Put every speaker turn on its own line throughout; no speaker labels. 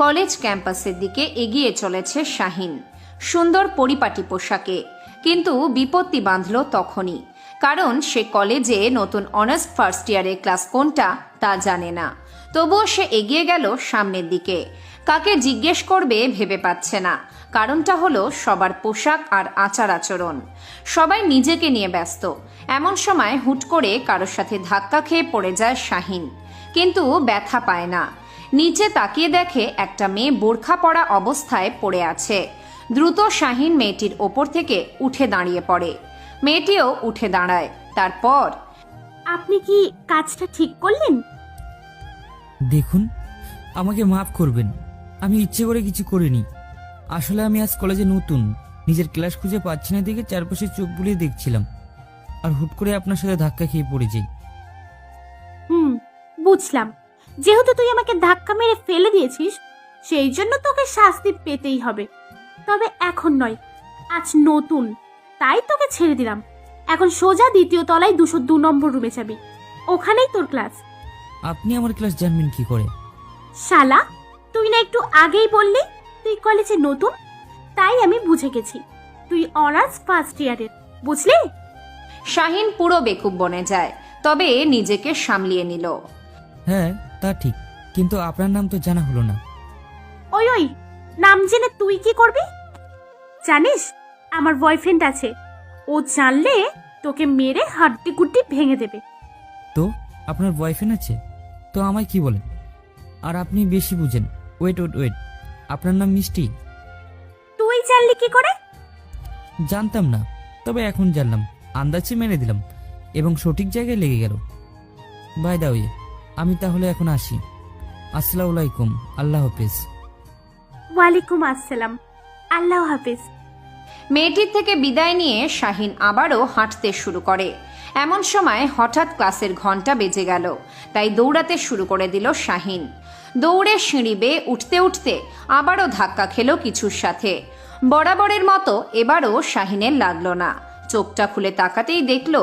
College ক্যাম্পাসের দিকে এগিয়ে চলেছে শাহিন সুন্দর পরিপাটি পোশাকে। কিন্তু বিপত্তি বাঁধল তখনই, কারণ সে কলেজে নতুন অনার্স ফার্স্ট ইয়ারের ক্লাস কোনটা তা জানে না। তবুও সে এগিয়ে গেল সামনের দিকে। কাকে জিজ্ঞেস করবে ভেবে পাচ্ছে না। কারণটা হলো সবার পোশাক আর আচার আচরণ। সবাই নিজেকে নিয়ে ব্যস্ত। এমন সময় হুট করে কারোর সাথে ধাক্কা খেয়ে পড়ে যায় শাহিন, কিন্তু ব্যথা পায় না। নিচে তাকিয়ে দেখে একটা মেয়ে বোরখা পরা অবস্থায় পড়ে আছে। দ্রুত শাহিন মেয়েটির ওপর থেকে উঠে দাঁড়িয়ে পড়ে। মেয়েটিও উঠে দাঁড়ায়। তারপর,
আপনি কি কাজটা ঠিক করলেন?
দেখুন, আমাকে মাফ করবেন, আমি ইচ্ছে করে কিছু করিনি। আসলে আমি আজ কলেজে নতুন, নিজের ক্লাস খুঁজে পাচ্ছি না দেখে চারপাশে চোখ বুলিয়ে দেখছিলাম, আর হুট করে আপনার সাথে ধাক্কা খেয়ে পড়ে যাই।
বুঝলাম। যেহেতু তুই আমাকে ধাক্কা মেরে ফেলে দিয়েছিস, সেই জন্য তোকে শাস্তি পেতেই হবে। তবে এখন নয়, আজ নতুন, তাই তোকে ছেড়ে দিলাম। এখন সোজা দ্বিতীয় তলায় 202 নম্বর রুমে যাবি, ওখানেই তোর ক্লাস।
আপনি আমার ক্লাস জানবেন কি করে?
শালা, তুই না একটু আগেই বললি তুই কলেজে নতুন, তাই আমি বুঝে গেছি তুই অনার্স ফার্স্ট ইয়ারের, বুঝলি?
শাহিন পুরো বেকুব বনে যায়, তবে নিজেকে সামলিয়ে নিল।
হ্যাঁ, তা ঠিক, কিন্তু আপনার নাম তো জানা হলো না।
ওই ওই, নাম জেনে তুই কি করবি? জানিস, আমার বয়ফ্রেন্ড আছে, ও জানলে তোকে মেরে হাড্ডি গুড্ডি ভেঙে দেবে।
তো আপনার বয়ফ্রেন্ড আছে, তো আমায় কি বলেন? আর আপনি বেশি বুঝেন। ওয়েট ওয়েট ওয়েট, আপনার নাম মিষ্টি?
তুই জানলি কি করে?
জানতাম না, তবে এখন জানলাম, আন্দাজে মেনে দিলাম এবং সঠিক জায়গায় লেগে গেল। বাই দা ওয়ে, আমি তাহলে এখন আসি। আসসালামু আলাইকুম, আল্লাহ হাফেজ।
ওয়ালাইকুম আসসালাম, আল্লাহ হাফেজ।
মেয়েটির থেকে বিদায় নিয়ে শাহিন আবারও হাঁটতে শুরু করে। এমন সময় হঠাৎ ক্লাসের ঘন্টা বেজে গেল, তাই দৌড়াতে শুরু করে দিল শাহিন। দৌড়ে সিঁড়ি বেয়ে উঠতে উঠতে আবারও ধাক্কা খেল কিছুর সাথে। বরাবরের মতো এবারও শাহিনের লাগলো না। চোখটা খুলে তাকাতেই দেখল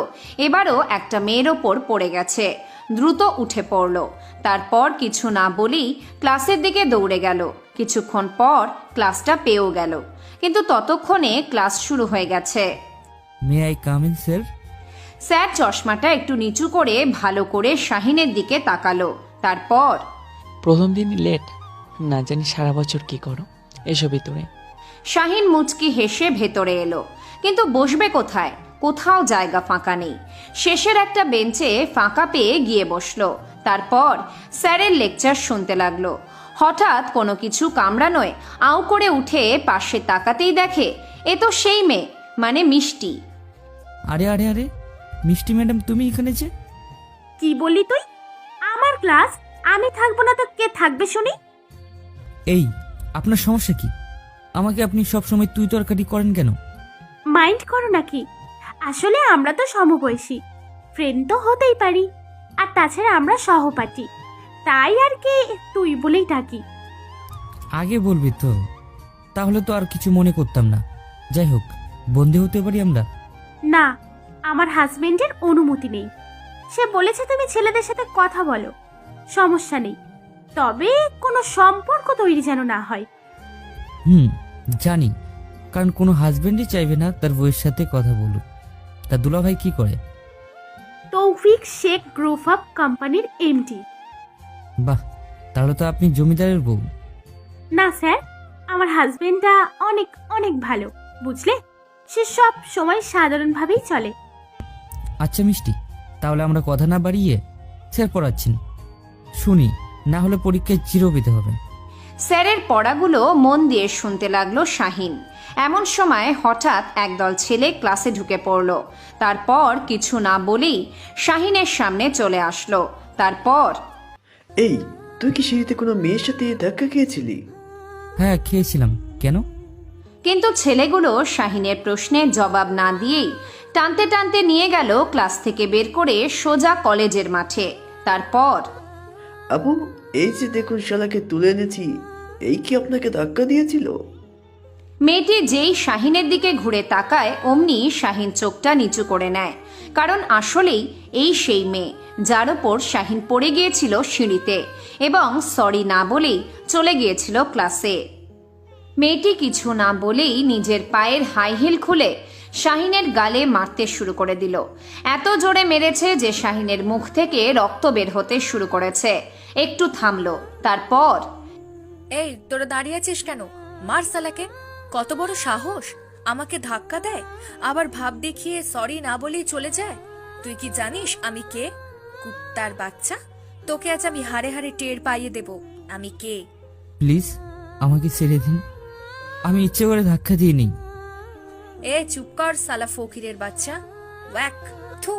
এবারও একটা মেয়ের ওপর পড়ে গেছে। দ্রুত উঠে পড়ল। তারপর কিছু না বলেই ক্লাসের দিকে দৌড়ে গেল। কিছুক্ষণ পর ক্লাসটা পেয়েও গেল, কিন্তু ততক্ষণে ক্লাস শুরু হয়ে গেছে।
May I come in sir?
Sir চশমাটা একটু নিচু করে ভালো করে শাহিনের দিকে তাকালো। তারপর,
প্রথম দিনই লেট, না জানি সারা বছর কি করো, এসো ভিতরে।
শাহিন মুচকি হেসে ভেতরে এলো, কিন্তু বসবে কোথায়? কোথাও জায়গা ফাঁকা নেই। শেষের একটা বেঞ্চে ফাঁকা পেয়ে গিয়ে বসলো। তারপর স্যারের লেকচার শুনতে লাগলো। হঠাৎ কোনো কিছু কামড়ানোয় আউ করে উঠে পাশে তাকাতেই দেখে এ তো সেই মেয়ে, মানে মিষ্টি।
আরে আরে আরে, মিষ্টি ম্যাডাম, তুমি এখানে যে?
কি বললি তুই? আমার ক্লাস, আমি থাকবো না তো কে থাকবে শুনি?
এই, আপনার সমস্যা কি? আমাকে আপনি সবসময় তুই তরকারি করেন কেন?
মাইন্ড করো নাকি? আসলে আমরা তো সমবয়সী, ফ্রেন্ড তো হতেই পারি, আর তাছাড়া আমরা সহপাঠী, তাই আর কি তুই বলেই ডাকি।
আগে বলবি তো, তাহলে তো আর কিছু মনে করতাম না। যাই হোক, বন্ধু হতে পারি আমরা?
না, আমার হাজবেন্ডের অনুমতি নেই। সে বলেছে তুমি ছেলেদের সাথে কথা বলো, সমস্যা নেই, তবে কোনো সম্পর্ক তৈরি যেন না হয়।
জানি, কারণ কোনো হাজবেন্ডই চাইবে না তার বউয়ের সাথে কথা বলুক। তা দুলাভাই কি করে?
তৌফিক শেখ গ্রুপ অফ কোম্পানির এমডি।
বাহ, তাহলে তো আপনি জমিদারের বউ।
না স্যার, আমার হাজবেন্ডটা অনেক অনেক ভালো, বুঝলে? সে সব সময় সাধারণভাবেই চলে।
আচ্ছা মিষ্টি, তাহলে আমরা কথা না বাড়িয়ে স্যার পড়াচ্ছেন, শুনি, না হলে পরীক্ষায় চিরো পেতে হবে।
স্যারের পড়াগুলো মন দিয়ে শুনতে লাগলো শাহিন। এমন সময় হঠাৎ একদল ছেলে ক্লাসে ঢুকে পড়ল। তারপর কিছু না বলেই শাহিনের সামনে চলে আসলো। তারপর,
এই, তুই কি সিঁড়িতে কোনো মেয়ের সাথে ধাক্কা খেয়েছিলি?
হ্যাঁ, খেয়েছিলাম। কেন?
কিন্তু ছেলেগুলো শাহিনের প্রশ্নের জবাব না দিয়েই টানতে টানতে নিয়ে গেল ক্লাস থেকে বের করে সোজা কলেজের মাঠে। তারপর,
আপু, এই যে দেখুন শালাকে তুলে এনেছি, এই কি আপনাকে ধাক্কা দিয়েছিল?
মেয়েটি যেই শাহিনের দিকে ঘুরে তাকায় অমনি শাহিন চোখটা নিচু করে নেয়, কারণ আসলেই এই সেই মেয়ে যার ওপর শাহিন পড়ে গিয়েছিল সিঁড়িতে এবং সরি না বলেই চলে গিয়েছিল ক্লাসে। মেয়েটি কিছু না বলেই নিজের পায়ের হাই হিল খুলে শাহিনের গালে মারতে শুরু করে দিল। এত জোরে মেরেছে যে শাহিনের মুখ থেকে রক্ত বের হতে শুরু করেছে। একটু থামলো, তারপর
এই তোরা দাঁড়িয়ে আছিস কেন? মার সালাকে। কত বড় সাহস, আমাকে ধাক্কা দেয়, আবার ভাব দেখিয়ে সরি না বলেই চলে যায়। তুই কি জানিস আমি কে? কুত্তার বাচ্চা, তোকে আজ আমি হাড়ে হাড়ে টের পাইয়ে দেব আমি কে।
প্লিজ আমাকে ছেড়ে দিন, আমি ইচ্ছে করে ধাক্কা দিয়ে নিই।
এ চুপ কর সালা ফকিরের বাচ্চা। ওয়াক থু,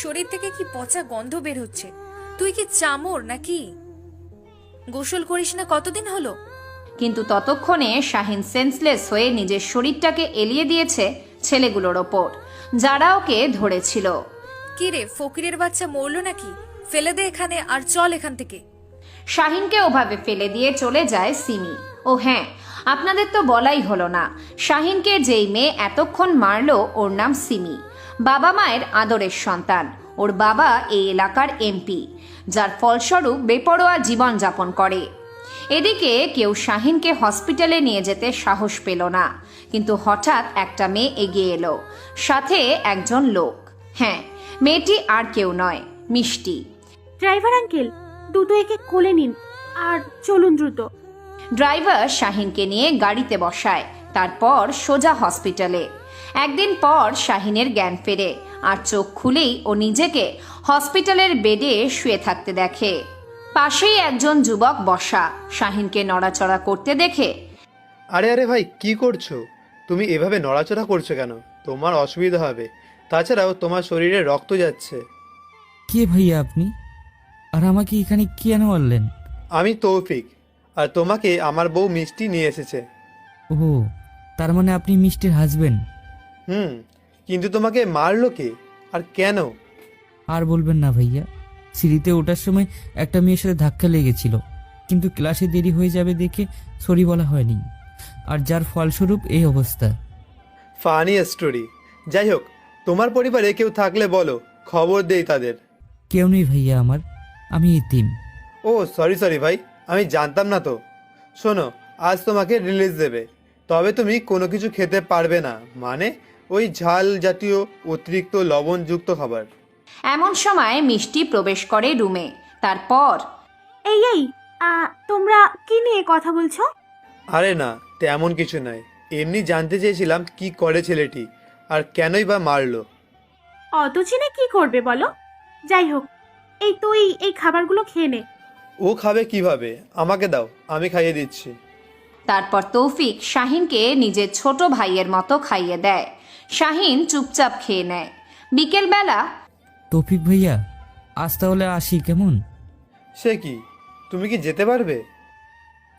শরীর থেকে কি পচা গন্ধ বের হচ্ছে। তুই কি চামর নাকি? গোসল করিস না কতদিন হলো?
কিন্তু ততক্ষণে শাহিন সেন্সলেস হয়ে নিজের শরীরটাকে এলিয়ে দিয়েছে ছেলেগুলোর ওপর, যারা ওকে ধরেছিল।
কি রে ফকিরের বাচ্চা, মরলো নাকি? ফেলে দে এখানে আর চল এখান থেকে।
শাহিনকে ওভাবে ফেলে দিয়ে চলে যায় সিমি। ও হ্যাঁ, আপনাদের তো বলাই হলো না, শাহিনকে যেই মেয়ে এতক্ষণ মারলো ওর নাম সিমি। বাবা মায়ের আদরের সন্তান। ওর বাবা এই এলাকার এমপি, যার ফলস্বরূপ বেপরোয়া জীবনযাপন করে। এদিকে কেউ শাহিনকে হসপিটালে নিয়ে যেতে সাহস পেল না, কিন্তু হঠাৎ একটা মেয়ে এগিয়ে এলো, সাথে একজন লোক। হ্যাঁ, মেয়েটি আর কেউ নয়, মিষ্টি।
ড্রাইভার আঙ্কেল, দ্রুত একে কোলে নিন আর চলুন দ্রুত।
ড্রাইভার শাহিনকে নিয়ে গাড়িতে বসায়, তারপর সোজা হসপিটালে। একদিন পর শাহিনের জ্ঞান ফেরে, আর চোখ খুলেই ও নিজেকে হসপিটালের বেডে শুয়ে থাকতে দেখে। পাশেই একজন যুবক বসা। শাহিনকে নড়াচড়া করতে দেখে
আরে আরে ভাই, কি করছো? তুমি এভাবে নড়াচড়া করছো কেন? তোমার অসুবিধা হবে, তাছাড়াও তোমার শরীরে রক্ত যাচ্ছে।
কে ভাইয়া আপনি? আর আমাকে এখানে কেন আনলেন?
আমি তৌফিক, আর তোমাকে আমার বউ মিষ্টি নিয়ে এসেছে।
ও, তার মানে আপনি মিষ্টির হাজবেন্ড?
কিন্তু তোমাকে মারলো কে আর কেন?
আর বলবেন না ভাইয়া, সিঁড়িতে ওঠার সময় একটা মেয়ের সাথে ধাক্কা লেগেছিল, কিন্তু ক্লাসে দেরি হয়ে যাবে দেখে সরি বলা হয়নি, আর যার ফলস্বরূপ এই অবস্থা।
Funny story. যাই হোক, তোমার পরিবারে কেউ থাকলে বলো, খবর দেই তাদের।
কেউ নেই ভাইয়া আমার, আমি এতিম।
ও সরি ভাই, আমি জানতাম না তো। শোনো, আজ তোমাকে রিলিজ দেবে, তবে তুমি কোনো কিছু খেতে পারবে না, মানে ওই ঝাল জাতীয় অতিরিক্ত লবণযুক্ত খাবার।
এমন সময় মিষ্টি প্রবেশ করে রুমে। তারপর
এই তোমরা কি নিয়ে কথা বলছো?
আরে না, তেমন কিছু নয়, এমনি জানতে চেয়েছিলাম কি করে ছেলেটি, আর কেনই বা মারলো।
অত চিনে কি করবে বলো? যাই হোক, এই তুই এই খাবারগুলো খেয়ে নে।
ও খাবে কিভাবে? আমাকে দাও, আমি খাইয়ে দিচ্ছি।
তারপর তৌফিক শাহিনকে নিজের ছোট ভাইয়ের মতো খাইয়ে দেয়। শাহিন চুপচাপ খেয়ে নেয়। বিকেলবেলা
তৌফিক ভাইয়া, আজ তাহলে আসি কেমন?
সে কি, তুমি কি যেতে পারবে?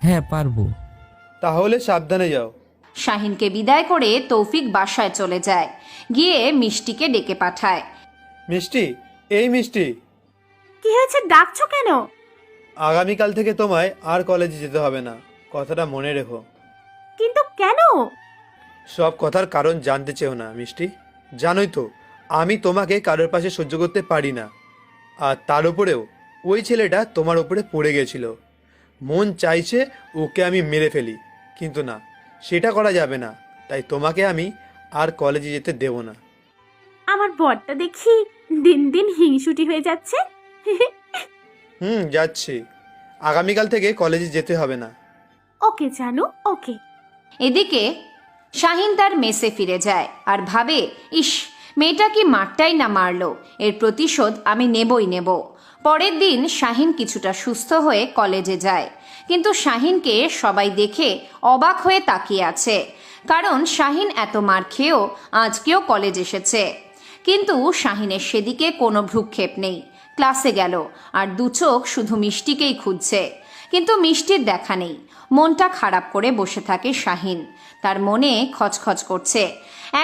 হ্যাঁ পারবো।
তাহলে সাবধানে যাও।
শাহিনকে বিদায় করে তৌফিক বাসায় চলে যায়, গিয়ে মিষ্টিকে ডেকে পাঠায়।
মিষ্টি, এই মিষ্টি,
কি হয়েছে, ডাকছো কেন?
আগামীকাল থেকে তোমায় আর কলেজে যেতে হবে না, কথাটা মনে রেখো।
কিন্তু কেন?
সব কথার কারণ জানতে চেও না মিষ্টি, জানোই তো আমি তোমাকে কারোর পাশে সহ্য করতে পারি না। আর তার উপরেও ওই ছেলেটা তোমার উপরে পড়ে গেছিল, মন চাইছে ওকে আমি মেরে ফেলি, কিন্তু না, সেটা করা যাবে না, তাই তোমাকে আমি আর কলেজে যেতে দেব না।
আমার বরটা দেখি দিন দিন হিংসুটি হয়ে যাচ্ছে।
যাচ্ছি, আগামীকাল থেকে কলেজে যেতে হবে না।
ওকে জানো, ওকে।
এদিকে শাহিন তার মেসে ফিরে যায় আর ভাবে, ইস, মেয়েটা কি মারটাই না মারলো, এর প্রতিশোধ আমি নেবই নেব। পরের দিন শাহিন কিছুটা সুস্থ হয়ে কলেজে যায়, কিন্তু শাহিনকে সবাই দেখে অবাক হয়ে তাকিয়ে আছে, কারণ শাহিন এত মার খেয়েও আজকেও কলেজ এসেছে। কিন্তু শাহিনের সেদিকে কোনো ভ্রুক্ষেপ নেই। ক্লাসে গেল আর দু চোখ শুধু মিষ্টিকেই খুঁজছে, কিন্তু মিষ্টির দেখা নেই। মনটা খারাপ করে বসে থাকে শাহিন, তার মনে খচখচ করছে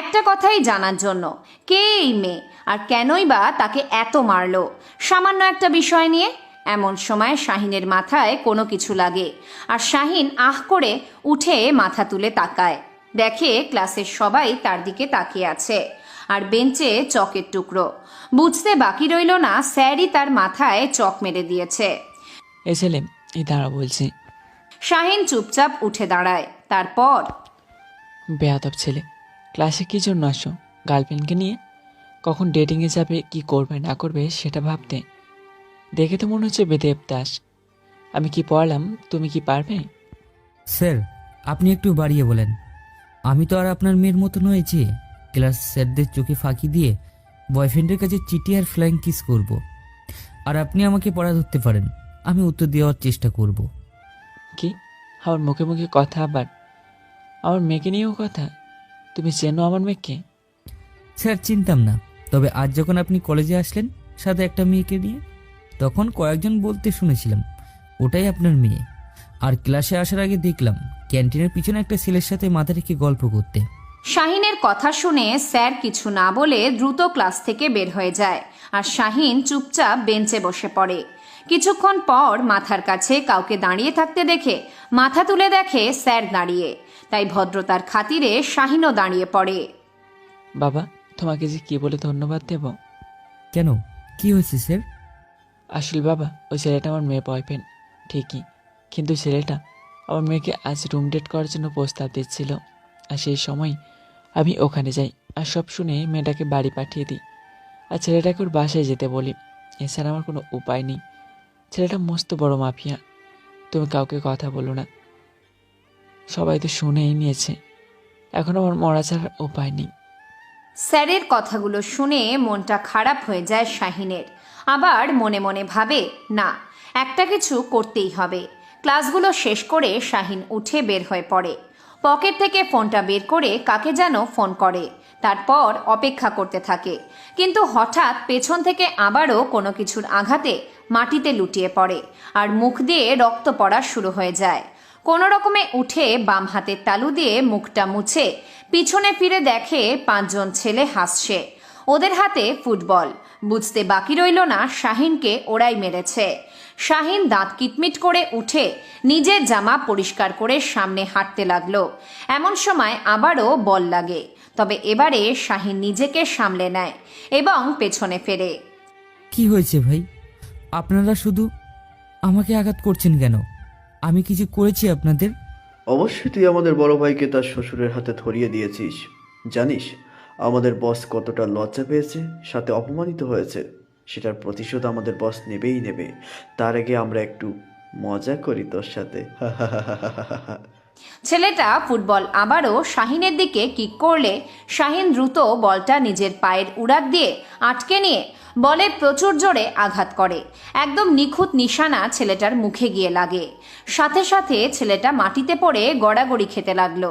একটা কথাই জানার জন্য, কে এই মেয়ে আর কেনই বা তাকে এত মারলো সামান্য একটা বিষয় নিয়ে। এমন সময় শাহিনের মাথায় কোনো কিছু লাগে, আর শাহিন আহ করে উঠে মাথা তুলে তাকায়। দেখে ক্লাসের সবাই তার দিকে তাকিয়ে আছে আর বেঞ্চে চকের টুকরো। বুঝতে বাকি রইল না স্যারই তার মাথায় চক মেরে দিয়েছে।
এ ছেলে, এই দাঁড়া বলছি।
শাহিন চুপচাপ উঠে দাঁড়ায়। তারপর
বেয়াদব ছেলে, ক্লাসে কী জন্য আসো? গার্লফ্রেন্ডকে নিয়ে? কখন ডেটিংয়ে যাবে, কি করবে না করবে সেটা ভাবতে? দেখে তো মনে হচ্ছে বেদেব দাস। আমি কি পড়ালাম, তুমি কি পারবে?
স্যার, আপনি একটু বাড়িয়ে বলেন। আমি তো আর আপনার মেয়ের মতো নয় যে ক্লাস স্যারদের চোখে ফাঁকি দিয়ে বয়ফ্রেন্ডের কাছে চিঠি আর ফ্লাইং কিস করব। আর আপনি আমাকে পড়া ধরতে পারেন, আমি উত্তর দেওয়ার চেষ্টা করব।
কি আমার মুখে মুখে কথা, আবার আমার মেয়েকে নিয়েও কথা? তুমি চেনো আমার মেয়েকে?
স্যার, চিনতাম না, তবে আজ যখন আপনি কলেজে আসলেন সাথে একটা মেয়েকে নিয়ে, তখন কয়েকজন বলতে শুনেছিলাম ওটাই আপনার মেয়ে। আর ক্লাসে আসার আগে দেখলাম ক্যান্টিনের পিছনে একটা ছেলের সাথে মাথা রেখে গল্প করতে।
শাহিনের কথা শুনে স্যার কিছু না বলে দ্রুত ক্লাস থেকে বের হয়ে যায় আর শাহিন চুপচাপ বেঞ্চে বসে পড়ে। কিছুক্ষণ পর মাথার কাছে কাউকে দাঁড়িয়ে থাকতে দেখে মাথা তুলে দেখে স্যার দাঁড়িয়ে, তাই ভদ্রতার খাতিরে শাহিনও দাঁড়িয়ে পড়ে।
বাবা, তোমাকে যে কি বলে ধন্যবাদ দেব।
কেন, কি হয়েছে স্যার?
আসলে বাবা, ওই ছেলেটা আমার মেয়ে বয়ফ্রেন্ড ঠিকই, কিন্তু ছেলেটা আমার মেয়েকে আজ রুম ডেট করার জন্য প্রস্তাব দিচ্ছিল। আর সেই সময় আমি ওখানে যাই আর সব শুনে মেয়েটাকে বাড়ি পাঠিয়ে দিই আর ছেলেটাকে ওর বাসায় যেতে বলি। এছাড়া আমার কোনো উপায় নেই। ছেলেটা মস্ত বড় মাফিয়া। তুমি কাউকে কথা বলো না, সবাই তো শুনেই নিয়েছে। এখন আমার মরা ছাড়ার উপায় নেই।
স্যারের কথাগুলো শুনে মনটা খারাপ হয়ে যায় শাহিনের। আবার মনে মনে ভাবে, না, একটা কিছু করতেই হবে। ক্লাসগুলো শেষ করে শাহিন উঠে বের হয়ে পড়ে। পকেট থেকে ফোনটা বের করে কাকে যেন ফোন করে, তারপর অপেক্ষা করতে থাকে। কিন্তু হঠাৎ পেছন থেকে আবারও কোনো কিছুর আঘাতে মাটিতে লুটিয়ে পড়ে আর মুখ দিয়ে রক্ত পড়া শুরু হয়ে যায়। কোনো রকমে উঠে বাম হাতের তালু দিয়ে মুখটা মুছে পিছনে ফিরে দেখে 5 জন ছেলে হাসছে। ওদের হাতে ফুটবল। বুঝতে বাকি রইল না শাহিনকে ওরাই মেরেছে। শাহিন দাঁত কিটমিট করে উঠে নিজের জামা পরিষ্কার করে সামনে হাঁটতে লাগলো। এমন সময় আবারও বল লাগে, তবে এবারে শাহিন নিজেকে সামলে নেয় এবং পেছনে ফেরে।
কি হয়েছে ভাই? আপনারা শুধু আমাকে আঘাত করছেন কেন? আমি কিছু করেছি আপনাদের?
অবশ্যই তুই আমাদের বড় ভাইকে তার শ্বশুরের হাতে ধরিয়ে দিয়েছিস। জানিস আমাদের বস কতটা লজ্জা পেয়েছে, সাথে অপমানিত হয়েছে। সেটার প্রতিশোধ আমাদের বস নেবেই নেবে। তার আগে আমরা একটু মজা করি তোর সাথে।
ছেলেটা ফুটবল আবারও শাহিনের দিকে কিক করলে শাহিন দ্রুত বলটা নিজের পায়ের উড়াক দিয়ে আটকে নিয়ে বলে প্রচুর জোরে আঘাত করে। একদম নিখুঁত নিশানা ছেলেটার মুখে গিয়ে লাগে। সাথে সাথে ছেলেটা মাটিতে পড়ে গড়াগড়ি খেতে লাগলো।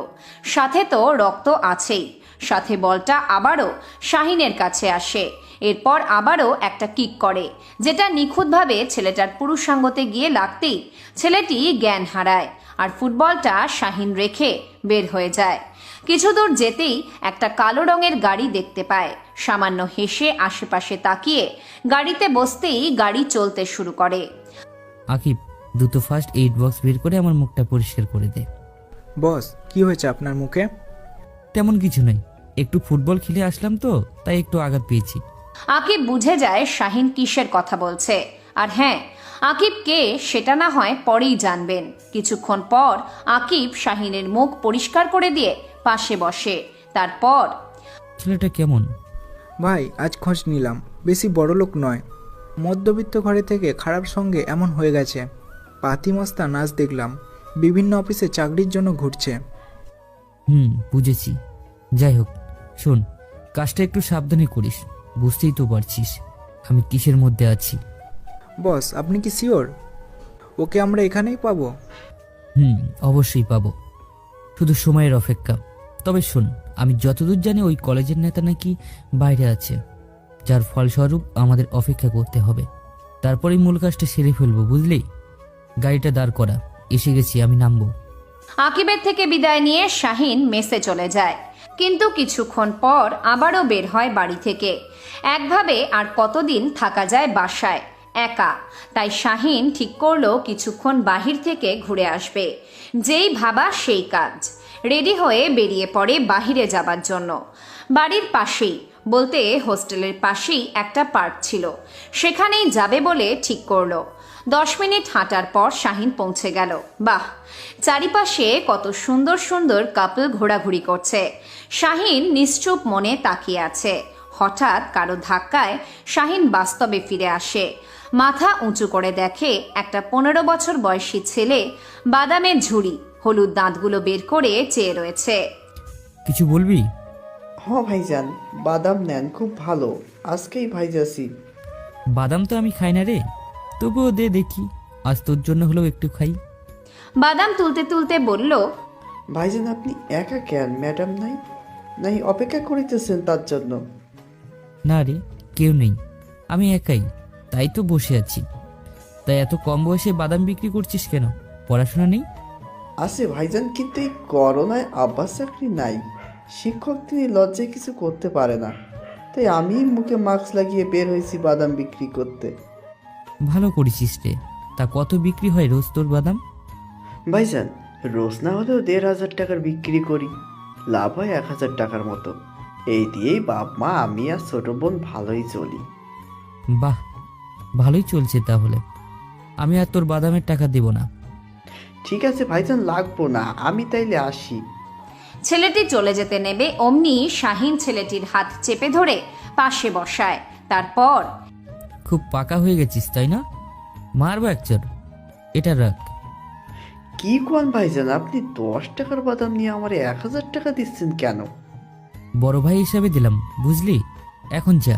সাথে তো রক্ত আছেই, সাথে বলটা আবারও শাহিনের কাছে আসে। এরপর আবারও একটা কিক করে, যেটা নিখুঁতভাবে ছেলেটার পুরুষাঙ্গতে গিয়ে লাগতেই ছেলেটি জ্ঞান হারায় আর ফুটবলটা শাহিন রেখে বের হয়ে যায়। কিছু দূর যেতেই একটা কালো রঙের গাড়ি দেখতে পায়। সামান্য হেসে আশেপাশে তাকিয়ে গাড়িতে বসতেই গাড়ি চলতে শুরু করে।
আকিব, দ্রুত ফার্স্ট এইড বক্স বের করে আমার মুখটা পরিষ্কার করে দে।
বস, কি হয়েছে আপনার মুখে?
তেমন কিছু নয়, একটু ফুটবল খেলে আসলাম তো, তাই একটু আঘাত পেয়েছি।
আকিব বুঝে যায় শাহিন কিসের কথা বলছে। আর হ্যাঁ, আকিব কে সেটা না হয় পরেই জানবেন। কিছুক্ষণ পর আকিব শাহিনের মুখ পরিষ্কার করে দিয়ে পাশে বসে। তারপর,
ছেলেটা কেমন?
ভাই, আজ খোঁজ নিলাম, বেশি বড় লোক নয়, মধ্যবিত্ত ঘরে থেকে খারাপ সঙ্গে এমন হয়ে গেছে। পাতি মস্তা নাচ দেখলাম, বিভিন্ন অফিসে চাকরির জন্য ঘুরছে।
বুঝেছি। যাই হোক, শোন, কাজটা একটু সাবধানে করিস। বুঝতেই তো পারছিস আমি কিসের মধ্যে আছি।
বস, আপনি কি শিওর ওকে আমরা এখানেই পাবো?
অবশ্যই পাবো, শুধু সময়ের অপেক্ষা। তবে শোন, আমি যতদূর জানি ওই কলেজের নেতা নাকি বাইরে আছে, যার ফলস্বরূপ আমাদের অপেক্ষা করতে হবে। তারপরেই মূল কাজটা সেরে ফেলবো, বুঝলি? গাড়িটা দাঁড় করা, এসে গেছি, আমি নামবো।
আকিবের থেকে বিদায় নিয়ে শাহিন মেসে চলে যায়। কিন্তু কিছুক্ষণ পর আবারও বের হয় বাড়ি থেকে। একভাবে আর কতদিন থাকা যায় বাসায় একা। তাই শাহিন ঠিক করলো কিছুক্ষণ বাহির থেকে ঘুরে আসবে। যেই ভাবা সেই কাজ। রেডি হয়ে বেরিয়ে পড়ে বাহিরে যাবার জন্য। বাড়ির পাশেই বলতে হোস্টেলের পাশেই একটা পার্ক ছিল, সেখানেই যাবে বলে ঠিক করলো। 10 মিনিট হাঁটার পর শাহিন পৌঁছে গেল। বাহ, চারিপাশে কত সুন্দর সুন্দর কাপল ঘোরাঘুরি করছে। শাহিন নিশ্চুপ মনে তাকিয়ে আছে। হঠাৎ কারো ধাক্কায় শাহিন বাস্তবে ফিরে আসে। মাথা উঁচু করে দেখে একটা 15 বছর বয়সী ছেলে বাদামের ঝুড়ি, হলুদ দাঁতগুলো বের করে চেয়ে রয়েছে।
কিছু বলবি?
ভাইজান, বাদাম নেন, খুব ভালো, আজকেই ভাইজাসি।
বাদাম তো আমি খাই না রে, তবুও দে দেখি, আজ তোর জন্য হলেও একটু খাই।
বাদাম তুলতে তুলতে বলল,
ভাইজান আপনি একা কেন? ম্যাডাম নাই? নাই অপেক্ষা করিতেছেন তার জন্য?
না রে, কেউ নেই, আমি একাই, তাই তো বসে আছি। তাই এত কম বয়সে বাদাম বিক্রি করছিস কেন? পড়াশোনা নেই?
আছে ভাইজান, কিন্তু এই করোনায় আব্বাস চাকরি নাই, শিক্ষক তিনি লজ্জায় কিছু করতে পারে না, তাই আমি মুখে মাস্ক লাগিয়ে বের হয়েছি বাদাম বিক্রি করতে।
ভালো করেছিস রে। তা কত বিক্রি হয় রোজ তোর বাদাম?
ভাইজান রোজ না হলেও 1,500 টাকার বিক্রি করি, লাভ হয় 1,000 টাকার মতো। এই দিয়েই বাপ মা আমি আর ছোট বোন ভালোই চলি।
বাহ, ভালোই চলছে তাহলে। আমি আর তোর বাদামের টাকা দেব না।
ঠিক আছে ভাইজান, লাগবো না, আমি তাইলে আসি।
ছেলেটি চলে যেতে নেবে অমনি শাহিন ছেলেটির হাত চেপে ধরে পাশে বসায়। তারপর,
খুব পাকা হয়ে গেছিস তাই না? মারবো এক চর, এটা রাখ।
কি কোন ভাইজান, আপনি 10 টাকার বাদাম নিয়ে আমার 1,000 টাকা দিচ্ছেন কেন?
বড় ভাই হিসাবে দিলাম, বুঝলি? এখন যা।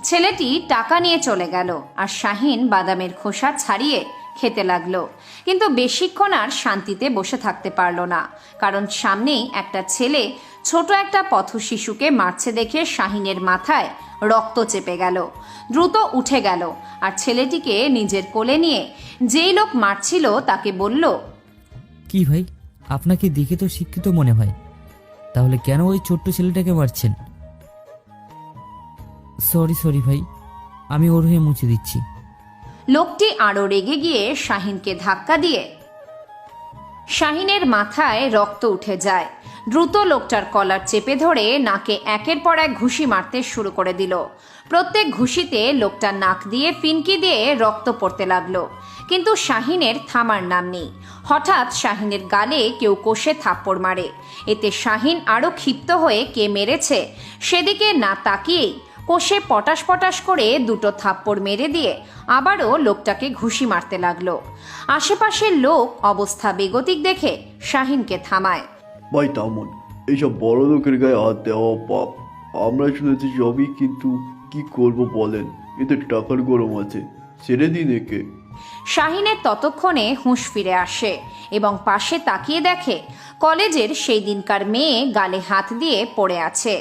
ছেলেটি টাকা নিয়ে চলে গেল আর শাহিন বাদামের খোসা ছাড়িয়ে খেতে লাগলো। কিন্তু বেশিক্ষণ আর শান্তিতে বসে থাকতে পারলো না, কারণ সামনেই একটা ছেলে ছোট একটা পথ শিশুকে মারছে দেখে শাহিনের মাথায় রক্ত চেপে গেল। দ্রুত উঠে গেল আর ছেলেটিকে নিজের কোলে নিয়ে যেই লোক মারছিল তাকে বলল,
কি ভাই, আপনাকে দেখে তো শিক্ষিত মনে হয়, তাহলে কেন ওই ছোট্ট ছেলেটাকে মারছেন? সরি ভাই, আমি ওর হয়ে মুছে দিচ্ছি।
লোকটি আরো রেগে গিয়ে শাহিনকে ধাক্কা দিয়ে শাহিনের মাথায় রক্ত উঠে যায়। দ্রুত লোকটার কলার চেপে ধরে নাকে একের পর এক ঘুষি মারতে শুরু করে দিল। প্রত্যেক ঘুষিতে লোকটার নাক দিয়ে ফিনকি দিয়ে রক্ত পড়তে লাগলো, কিন্তু শাহিনের থামার নাম নেই। হঠাৎ শাহিনের গালে কেউ কষে থাপ্পড় মারে। এতে শাহিন আরো ক্ষিপ্ত হয়ে কে মেরেছে সেদিকে না তাকিয়েই কষে পটাশ পটাশ করে দুটো থাপ্পড় মেরে দিয়ে আবারও লোকটাকে ঘুষি মারতে লাগলো। আশেপাশের লোক অবস্থা বেগতিক দেখে শাহিনকে থামায়।
ভাই তামন, এইসব বড় লোকের গায়ে হাত দেওয়া পাপ। আমরা শুনেছি সবই, কিন্তু কি করব বলেন, এতে টাকার গরম আছে, ছেড়ে দিন একে।
শাহিনের ততক্ষণে হুঁশ ফিরে আসে এবং পাশে তাকিয়ে দেখে কলেজের সেই দিনকার মেয়ে গালে হাত দিয়ে পড়ে আছে।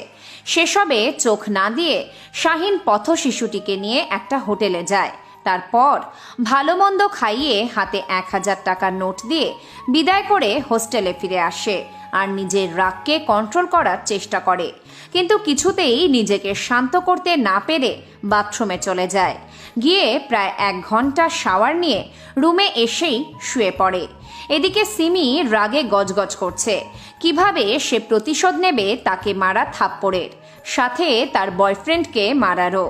সেসবে চোখ না দিয়ে শাহিন পথ শিশুটিকে নিয়ে একটা হোটেলে যায়। তারপর ভালো মন্দ খাইয়ে হাতে 1,000 টাকার নোট দিয়ে বিদায় করে হোস্টেলে ফিরে আসে আর নিজের রাগকে কন্ট্রোল করার চেষ্টা করে, কিন্তু কিছুতেই নিজেকে শান্ত করতে না পেরে বাথরুমে চলে যায়। গিয়ে প্রায় 1 ঘন্টা শাওয়ার নিয়ে রুমে এসেই শুয়ে পড়ে। এদিকে সিমি রাগে গজগজ করছে, কিভাবে সে প্রতিশোধ নেবে তাকে মারা থাপ্পড়ের, সাথে তার বয়ফ্রেন্ডকে মারারও।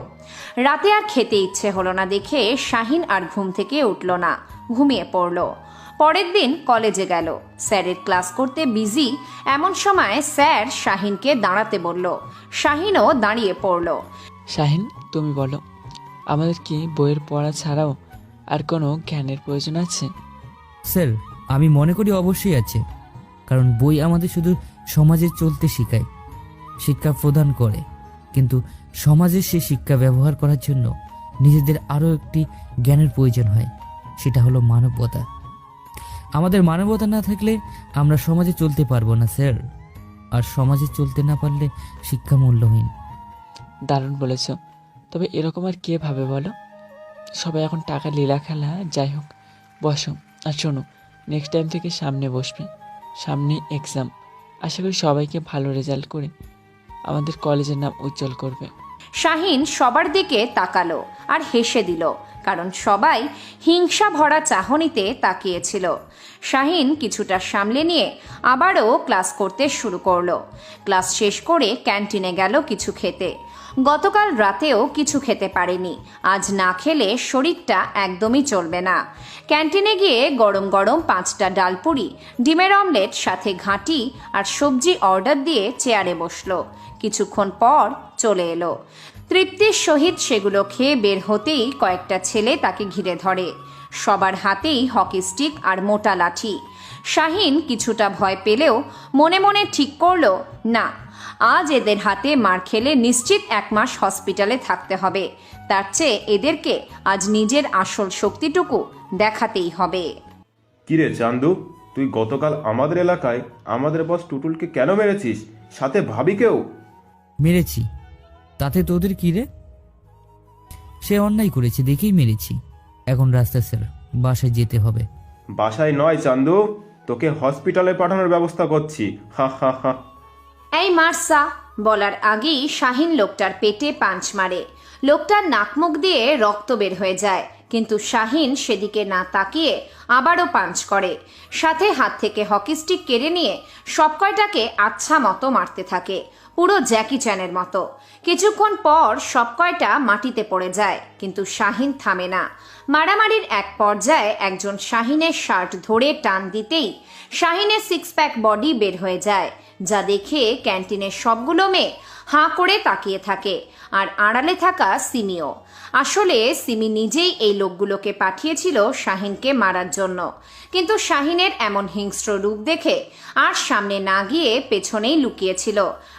রাতে আর খেতে ইচ্ছে হলো না দেখে শাহিন আর ঘুম থেকে উঠল না, ঘুমিয়ে পড়ল। পরের দিন কলেজে গেল। স্যারের ক্লাস করতে বিজি এমন সময় স্যার শাহিনকে দাঁড়াতে বলল। শাহিনও দাঁড়িয়ে পড়ল।
শাহিন, তুমি বলো, আমাদের কি বইয়ের পড়া ছাড়াও আর কোনো জ্ঞানের প্রয়োজন আছে?
স্যার, আমি মনে করি অবশ্যই আছে, কারণ বই আমাদের শুধু সমাজে চলতে শেখায়, শিক্ষা প্রদান করে, কিন্তু সমাজে সে শিক্ষা ব্যবহার করার জন্য নিজেদের আরও একটি জ্ঞানের প্রয়োজন হয়, সেটা হলো মানবতা। আমাদের মানবতা না থাকলে আমরা সমাজে চলতে পারবো না স্যার, আর সমাজে চলতে না পারলে শিক্ষা মূল্যহীন।
দারুণ বলেছ, তবে এরকম আর কে ভাবে বলো? সবাই এখন টাকা লীলা খেলা, যাই হোক, বসো। আর শোনো, নেক্সট টাইম থেকে সামনে বসবে, সামনে এক্সাম, আশা করি সবাইকে ভালো রেজাল্ট করে আমাদের কলেজের নাম উজ্জ্বল করবে।
শাহিন সবার দিকে তাকালো আর হেসে দিল, কারণ সবাই হিংসা ভরা চাহনিতে তাকিয়েছিল। শাহিন কিছুটা সামলে নিয়ে আবারও ক্লাস করতে শুরু করলো। ক্লাস শেষ করে ক্যান্টিনে গেল কিছু খেতে। গতকাল রাতেও কিছু খেতে পারেনি, আজ না খেলে শরীরটা একদমই চলবে না। ক্যান্টিনে গিয়ে গরম গরম 5টা ডালপুরি, ডিমের অমলেট সাথে ঘাঁটি আর সবজি অর্ডার দিয়ে চেয়ারে বসলো। কিছুক্ষণ পর চলে এলো। তৃপ্তির সহিত সেগুলো খেয়ে বের হতেই কয়েকটা ছেলে তাকে ঘিরে ধরে। সবার হাতেই হকি স্টিক আর মোটা লাঠি। শাহিন কিছুটা ভয় পেলেও মনে মনে ঠিক করলো, না, আজ এদের হাতে মার খেলে নিশ্চিত 1 মাস হসপিটালে থাকতে হবে। তার চেয়ে এদেরকে আজ নিজের আসল শক্তিটুকু দেখাতেই হবে।
কিরে চান্দু, তুই গতকাল আমাদের এলাকায় আমাদের বস টুটুলকে কেন মেরেছিস, সাথে ভাবিকেও?
মেরেছি, তাতে তোদের কি রে? সে অন্যায় করেছে দেখেই মেরেছি। এখন রাস্তা স্যার, বাসায় যেতে হবে।
বাসায় নয় চান্দু, তোকে হসপিটালে পাঠানোর ব্যবস্থা করছি। হা হা হা।
এই মারসা বলার আগেই শাহিন লোকটার পেটে পাঞ্চ মারে। লোকটার নাকমুখ দিয়ে রক্ত বের হয়ে যায়, কিন্তু শাহিন সেদিকে না তাকিয়ে আবারও পাঞ্চ করে। সাথে হাত থেকে হকি স্টিক কেড়ে নিয়ে সব কয়টাকে আচ্ছা মতো মারতে থাকে, পুরো জ্যাকি চ্যানের মতো। কিছুক্ষণ পর সব কয়টা মাটিতে পড়ে যায়, কিন্তু শাহিন থামে না। মারামারির এক পর্যায়ে একজন শাহিনের শার্ট ধরে টান দিতেই শাহিনের 6 প্যাক বডি বের হয়ে যায়, যা দেখে ক্যান্টিনের সবগুলো মেয়ে হাঁ করে তাকিয়ে থাকে, আর আড়ালে থাকা সিমিও। আসলে সিমি নিজেই এই লোকগুলোকে পাঠিয়েছিল শাহিনকে মারার জন্য, কিন্তু শাহিনের এমন হিংস্র রূপ দেখে আর সামনে না গিয়ে পেছনেই লুকিয়েছিল।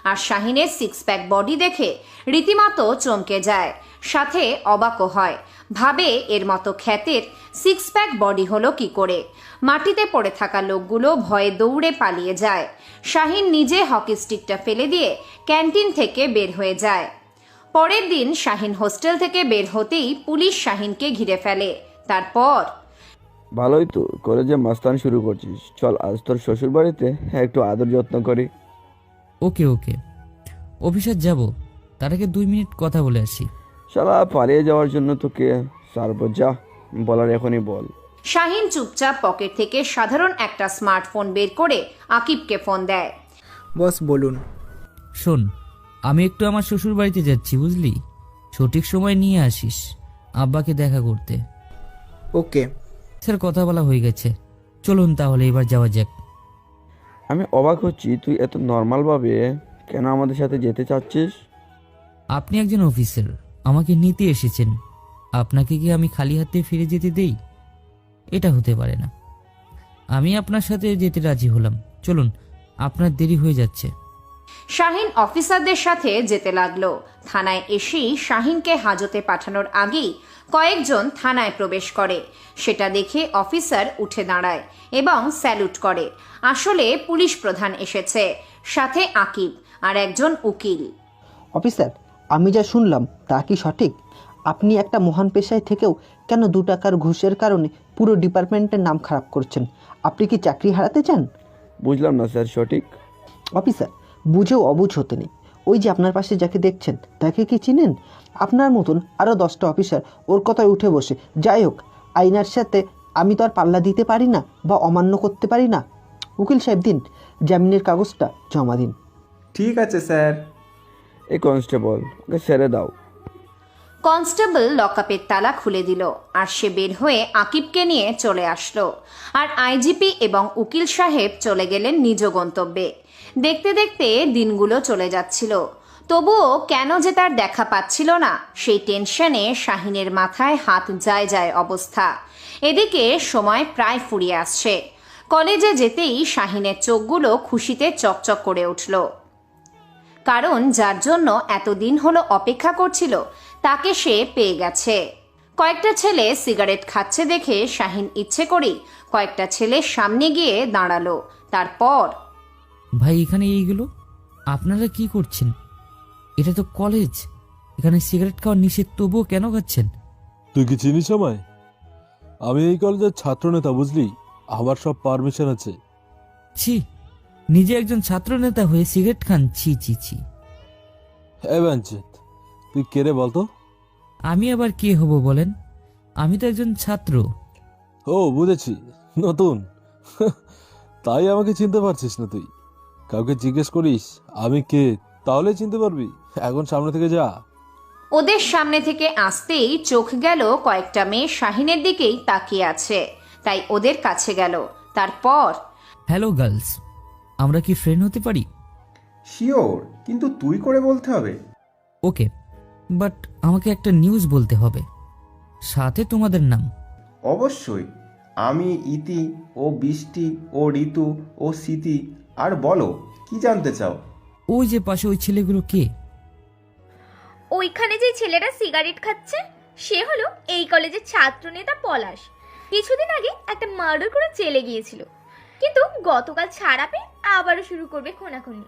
আর শাহিনের 6 প্যাক বডি দেখে রীতিমতো চমকে যায়, সাথে অবাকও হয়। ভাবে এর মতো খ্যাতের 6 প্যাক বডি হলো কি করে। মাটিতে পড়ে থাকা লোকগুলো ভয়ে দৌড়ে পালিয়ে যায়। শাহিন নিজে হকি স্টিকটা ফেলে দিয়ে ক্যান্টিন থেকে বের হয়ে যায়। পরের দিন শাহিন হোস্টেল থেকে বের হতেই পুলিশ শাহিনকে ঘিরে ফেলে। তারপর,
ভালোই তো কলেজে মাস্তান শুরু করছিস, চল আজ তোর শ্বশুর বাড়িতে একটু আদর যত্ন করি।
ওকে ওকে, অফিসে যাব, তার আগে 2 মিনিট কথা বলে আসি।
শালা পালিয়ে যাওয়ার জন্য তোকে সারবো, যা বলার এখনই বল।
শাহিন চুপচাপ পকেট থেকে সাধারণ একটা স্মার্টফোন বের করে আকিবকে ফোন দেয়।
বস বলুন।
শোন, আমি একটু আমার শ্বশুর বাড়িতে যাচ্ছি, বুঝলি? সঠিক সময় নিয়ে আসিস আব্বাকে দেখা করতে।
ওকে।
স্যার, কথা বলা হয়ে গেছে, চলুন তাহলে এবার যাওয়া যাক।
আমি অবাক হচ্ছি, তুই এত নর্মালভাবে কেন আমাদের সাথে যেতে চাচ্ছিস?
আপনি একজন অফিসার, আমাকে নিতে এসেছেন, আপনাকে কি আমি খালি হাতে ফিরে যেতে দেই? এটা হতে পারে না। আমি আপনার সাথে যেতে রাজি হলাম, চলুন, আপনার দেরি হয়ে যাচ্ছে।
শাহিন অফিসারদের সাথে যেতে লাগলো। থানায় এসেই শাহিনকে হাজতে পাঠানোর আগেই কয়েকজন থানায় প্রবেশ করে। সেটা দেখে অফিসার উঠে দাঁড়ায় এবং স্যালুট করে। আসলে পুলিশ প্রধান এসেছে, সাথে আকিব আর একজন উকিল।
অফিসার, আমি যা শুনলাম তা কি সঠিক? আপনি একটা মহান পেশায় থেকেও কেন 2 টাকার ঘুষের কারণে পুরো ডিপার্টমেন্টের নাম খারাপ করছেন? আপনি কি চাকরি হারাতে চান?
বুঝলাম না স্যার, সঠিক?
অফিসার, বুঝেও অবুঝ হতে নেই। ওই যে আপনার পাশে যাকে দেখছেন তাকে কি চিনেন? আপনার মতন আরও 10টা অফিসার ওর কথায় উঠে বসে। যাই হোক, আইনার সাথে আমি তো আর পাল্লা দিতে পারি না বা অমান্য করতে পারি না। উকিল সাহেব, দিন জামিনের কাগজটা জমা দিন।
ঠিক আছে স্যার।
এই কনস্টেবল, ওকে ছেড়ে দাও।
কনস্টেবল লকআপের তালা খুলে দিল আর সে বের হয়ে আকিবকে নিয়ে চলে আসলো। আর আইজিপি এবং উকিল সাহেব চলে গেলেন নিজ গন্তব্যে। দেখতে দেখতে দিনগুলো চলে যাচ্ছিল, তবুও কেন যে তার দেখা পাচ্ছিল না সেই টেনশনে শাহিনের মাথায় হাত যায় যায় অবস্থা। এদিকে সময় প্রায় ফুরিয়ে আসছে। কলেজে যেতেই শাহিনের চোখগুলো খুশিতে চকচক করে উঠল, কারণ যার জন্য এতদিন হলো অপেক্ষা করছিল তাকে সে পেয়ে গেছে। কয়েকটা ছেলে সিগারেট খাচ্ছে দেখে শাহিন ইচ্ছে করেই কয়েকটা ছেলের সামনে গিয়ে দাঁড়ালো। তারপর,
ভাই, এখানে এইগুলো আপনারা কি করছেন? এটা তো কলেজ, এখানে সিগারেট খাওয়া নিষেধ, তবুও কেন খাচ্ছেন?
তুই কি চিনিস আমায়? আমি এই কলেজের ছাত্র নেতা, বুঝলি? আমার সব পারমিশন আছে।
ছি, নিজে একজন ছাত্র নেতা হয়ে সিগারেট খান, ছি ছি ছি।
হ্যাঁ বাঞ্চিত, তুই কে রে বলতো?
আমি আবার কে হব বলেন? আমি তো একজন ছাত্র।
ও বুঝেছি, নতুন। তাই আমাকে চিনতে পারছিস না তুই? কাউকে জিজ্ঞেস করিস আমি কে, তাহলে চিনতে পারবি। এখন সামনে থেকে যা।
ওদের সামনে থেকে আসতেই চোখ গেল কয়েকটা মেয়ে শাহিনের দিকেই তাকিয়ে আছে, তাই ওদের কাছে গেল। তারপর,
হ্যালো গার্লস, আমরা কি ফ্রেন্ড হতে পারি?
শিওর, কিন্তু তুই করে বলতে হবে।
ওকে, বাট আমাকে একটা নিউজ বলতে হবে, সাথে তোমাদের নাম।
অবশ্যই। আমি ইতি, ও বৃষ্টি, ও ঋতু, ও স্মৃতি। আর বলো, কি জানতে চাও?
ওই যে পাশে ওই ছেলেগুলো কে?
ওইখানে যে ছেলেটা সিগারেট খাচ্ছে সে হলো এই কলেজের ছাত্রনেতা পলাশ। কিছুদিন আগে একটা মার্ডার করে জেলে গিয়েছিল, কিন্তু গতকাল ছাড়া পেয়ে আবারও শুরু করবে খুনাখুনি।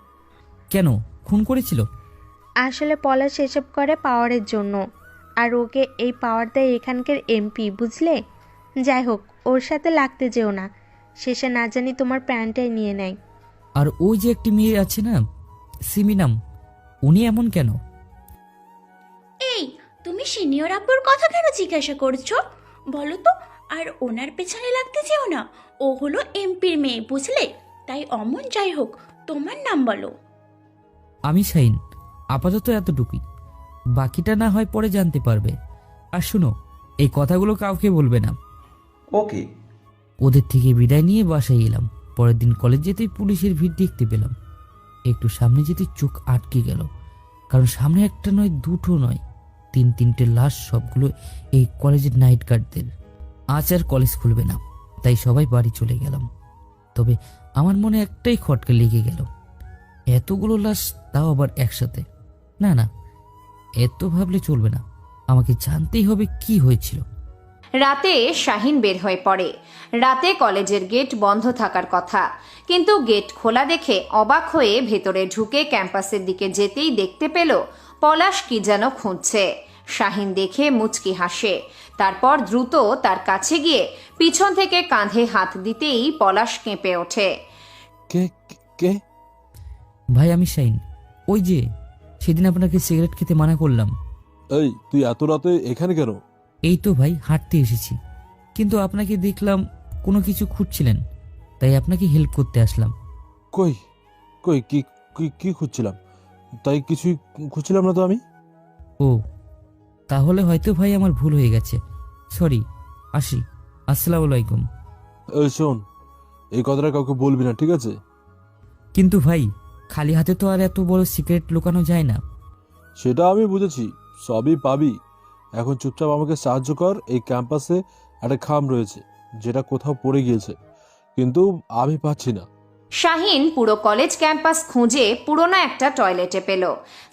কেন খুন করেছিল?
আসলে পলাশ এসব করে পাওয়ারের জন্য, আর ওকে এই পাওয়ার দেয় এখানকার এমপি, বুঝলে? যাই হোক, ওর সাথে লাগতে যেও না, শেষে না জানি তোমার প্যান্টটাই নিয়ে নেয়।
আর ওই যে একটি মেয়ে আছে না, সিমি নাম, উনি এমন কেন?
এই, তুমি সিনিয়র আব্বুর কথা কেন জিজ্ঞাসা করছো বলো তো? আর ওনার পেছনে লাগতে যেও না, ও হলো এমপির মেয়ে, বুঝলে? তাই অমন। যাই হোক, তোমার নাম বলো।
আমি শাহিন, আপাতত এতটুকুই, বাকিটা না হয় পরে জানতে পারবে। আর শুনো, এই কথাগুলো কাউকে বলবে না।
ওকে।
ওদের থেকে বিদায় নিয়ে বাসায় এলাম। পরের দিন কলেজ যেতেই পুলিশের ভিড় দেখতে পেলাম। একটু সামনে যেতে চোখ আটকে গেল, কারণ সামনে একটা নয়, দুটো নয়, তিনটে লাশ, সবগুলো এই কলেজের নাইট গার্ডদের। আজ আর কলেজ খুলবে না, তাই সবাই বাড়ি চলে গেলাম। তবে আমার মনে একটাই খটকা লেগে গেল, এতগুলো লাশ, তাও আবার একসাথে। না না, এত ভাবলে চলবে না, আমাকে জানতেই হবে কি হয়েছিল।
রাতে শাহিন বের হয়ে পড়ে। রাতে কলেজের গেট বন্ধ থাকার কথা, কিন্তু গেট খোলা দেখে অবাক হয়ে ভেতরে ঢুকে ক্যাম্পাসের দিকে যেতেই দেখতে পেল পলাশ কি যেন খুঁজছে। শাহিন দেখে মুচকি হাসে, তারপর দ্রুত তার কাছে গিয়ে পিছন থেকে কাঁধে হাত দিতেই পলাশ কেঁপে ওঠে।
কে কে?
ভাই আমি শাহিন, ওই যে সেদিন আপনাকে সিগারেট খেতে মানা করলাম।
এই, তুই এত রাতে এখানে কেন?
এই তো ভাই, হাঁটতে এসেছি, কিন্তু আপনাকে দেখলাম কোনো কিছু খুঁজছিলেন, তাই আপনাকে হেল্প করতে আসলাম।
কই কই কি কি কি খুঁজছিলাম? তাই কিছুই খুঁজছিলাম না তো আমি।
ও, তাহলে হয়তো ভাই আমার ভুল হয়ে গেছে, সরি, আসি, আসসালামু আলাইকুম।
এই শোন, এই কথাটা কাউকে বলবি না, ঠিক আছে?
কিন্তু ভাই, খালি হাতে তো আর এত বড় সিগারেট লুকানো যায় না।
সেটা আমি বুঝেছি, সবই পাবি। এখন চুপচাপ আমাকে সাহায্য কর। এই ক্যাম্পাসে একটা খাম রয়েছে, যেটা কোথাও পড়ে গিয়েছে, কিন্তু আমি পাচ্ছি না।
শাহিন পুরো কলেজ ক্যাম্পাস খুঁজে পুরোনো একটা টয়লেটে পেল